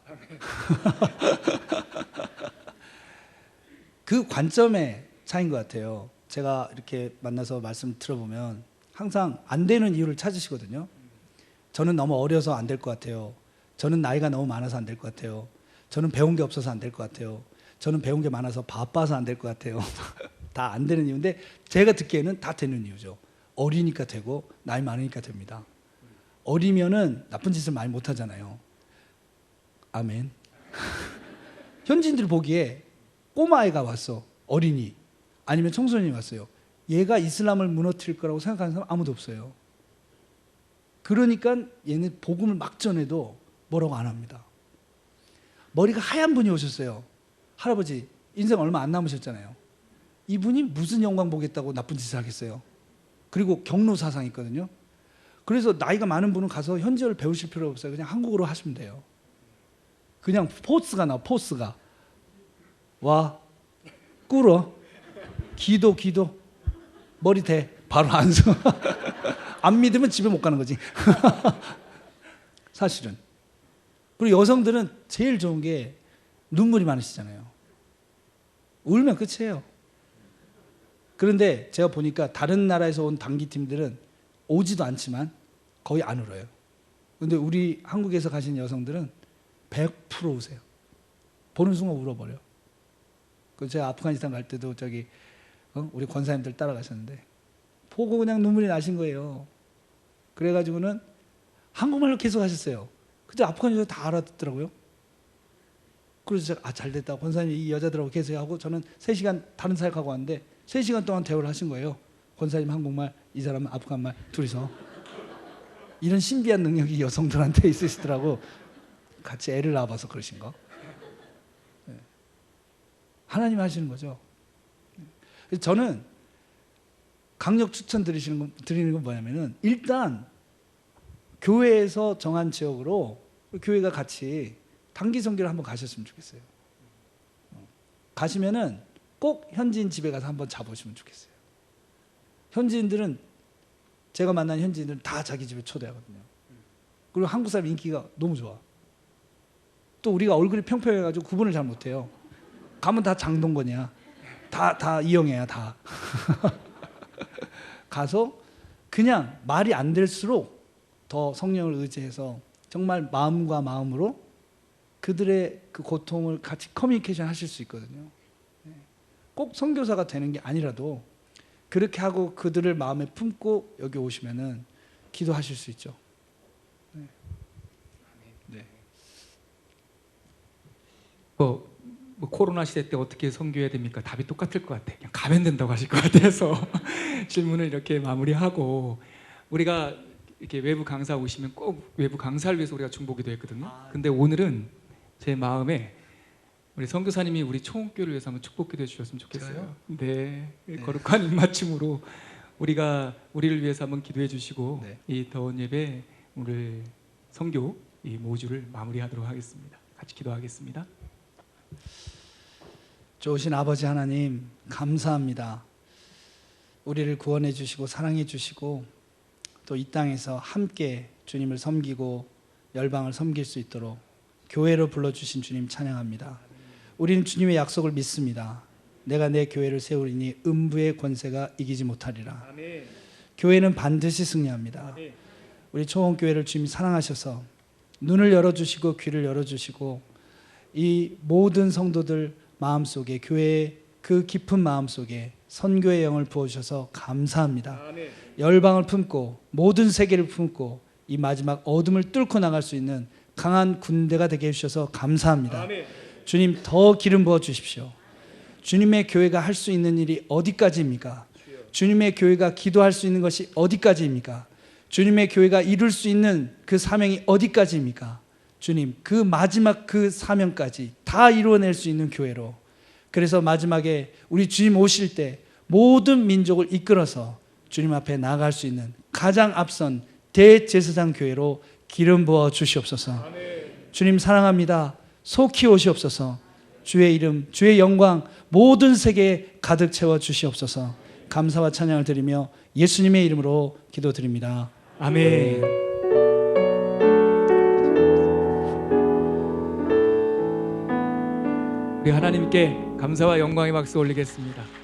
그 관점의 차이인 것 같아요. 제가 이렇게 만나서 말씀 들어보면 항상 안 되는 이유를 찾으시거든요. 저는 너무 어려서 안 될 것 같아요. 저는 나이가 너무 많아서 안 될 것 같아요. 저는 배운 게 없어서 안 될 것 같아요. 저는 배운 게 많아서 바빠서 안 될 것 같아요. 다 안 되는 이유인데 제가 듣기에는 다 되는 이유죠. 어리니까 되고 나이 많으니까 됩니다. 어리면은 나쁜 짓을 많이 못 하잖아요. 아멘. 현지인들 보기에 꼬마아이가 왔어. 어린이 아니면 청소년이 왔어요. 얘가 이슬람을 무너뜨릴 거라고 생각하는 사람 아무도 없어요. 그러니까 얘는 복음을 막 전해도 뭐라고 안 합니다. 머리가 하얀 분이 오셨어요. 할아버지 인생 얼마 안 남으셨잖아요. 이분이 무슨 영광 보겠다고 나쁜 짓을 하겠어요. 그리고 경로 사상이 있거든요. 그래서 나이가 많은 분은 가서 현지어를 배우실 필요 없어요. 그냥 한국어로 하시면 돼요. 그냥 포스가 나와. 포스가 와 꿇어 기도 머리 대 바로 안서. 안 믿으면 집에 못 가는 거지. 사실은. 그리고 여성들은 제일 좋은 게 눈물이 많으시잖아요. 울면 끝이에요. 그런데 제가 보니까 다른 나라에서 온 단기팀들은 오지도 않지만 거의 안 울어요. 그런데 우리 한국에서 가신 여성들은 100% 우세요. 보는 순간 울어버려. 제가 아프가니스탄 갈 때도 우리 권사님들 따라가셨는데 보고 그냥 눈물이 나신 거예요. 그래가지고는 한국말로 계속 하셨어요. 근데 아프가니스탄 다 알아듣더라고요. 그래서 제가 잘됐다. 권사님 이 여자들하고 계세요 하고 저는 3시간 다른 사역하고 왔는데 3시간 동안 대화를 하신 거예요. 권사님 한국말, 이 사람은 아프간말 둘이서. 이런 신비한 능력이 여성들한테 있으시더라고. 같이 애를 낳아봐서 그러신 거. 하나님이 하시는 거죠. 그래서 저는 강력 드리는 건 뭐냐면은 일단 교회에서 정한 지역으로 교회가 같이 단기 선교를 한번 가셨으면 좋겠어요. 가시면은 꼭 현지인 집에 가서 한번 자보시면 좋겠어요. 현지인들은 제가 만난 현지인들은 다 자기 집에 초대하거든요. 그리고 한국 사람 인기가 너무 좋아. 또 우리가 얼굴이 평평해가지고 구분을 잘 못해요. 가면 다 장동건이야. 다 이영애야 다. 가서 그냥 말이 안 될수록 더 성령을 의지해서 정말 마음과 마음으로 그들의 그 고통을 같이 커뮤니케이션 하실 수 있거든요. 꼭 선교사가 되는 게 아니라도 그렇게 하고 그들을 마음에 품고 여기 오시면은 기도하실 수 있죠. 네. 뭐 코로나 시대 때 어떻게 선교해야 됩니까? 답이 똑같을 것 같아. 그냥 가면 된다고 하실 것 같아서 질문을 이렇게 마무리하고, 우리가 이렇게 외부 강사 오시면 꼭 외부 강사를 위해서 우리가 중보기도 했거든요. 근데 오늘은 제 마음에 우리 선교사님이 우리 총교를 위해서 한번 축복기도 해주셨으면 좋겠어요. 네, 거룩한 입맞춤으로 우리를 위해서 한번 기도해 주시고 네. 이 더운 예배 오늘 선교 이 모주를 마무리하도록 하겠습니다. 같이 기도하겠습니다. 좋으신 아버지 하나님 감사합니다. 우리를 구원해 주시고 사랑해 주시고 또 이 땅에서 함께 주님을 섬기고 열방을 섬길 수 있도록 교회로 불러주신 주님 찬양합니다. 우리는 주님의 약속을 믿습니다. 내가 내 교회를 세우리니 음부의 권세가 이기지 못하리라. 아멘. 교회는 반드시 승리합니다. 아멘. 우리 초원교회를 주님이 사랑하셔서 눈을 열어주시고 귀를 열어주시고 이 모든 성도들 마음속에 교회의 그 깊은 마음속에 선교의 영을 부어주셔서 감사합니다. 아멘. 열방을 품고 모든 세계를 품고 이 마지막 어둠을 뚫고 나갈 수 있는 강한 군대가 되게 해주셔서 감사합니다. 아멘. 주님 더 기름 부어 주십시오. 주님의 교회가 할 수 있는 일이 어디까지입니까? 주님의 교회가 기도할 수 있는 것이 어디까지입니까? 주님의 교회가 이룰 수 있는 그 사명이 어디까지입니까? 주님 그 마지막 그 사명까지 다 이루어낼 수 있는 교회로, 그래서 마지막에 우리 주님 오실 때 모든 민족을 이끌어서 주님 앞에 나아갈 수 있는 가장 앞선 대제사장 교회로 기름 부어 주시옵소서. 아멘. 주님 사랑합니다. 속히 오시옵소서. 주의 이름, 주의 영광 모든 세계에 가득 채워 주시옵소서. 감사와 찬양을 드리며 예수님의 이름으로 기도드립니다. 아멘. 우리 하나님께 감사와 영광의 박수 올리겠습니다.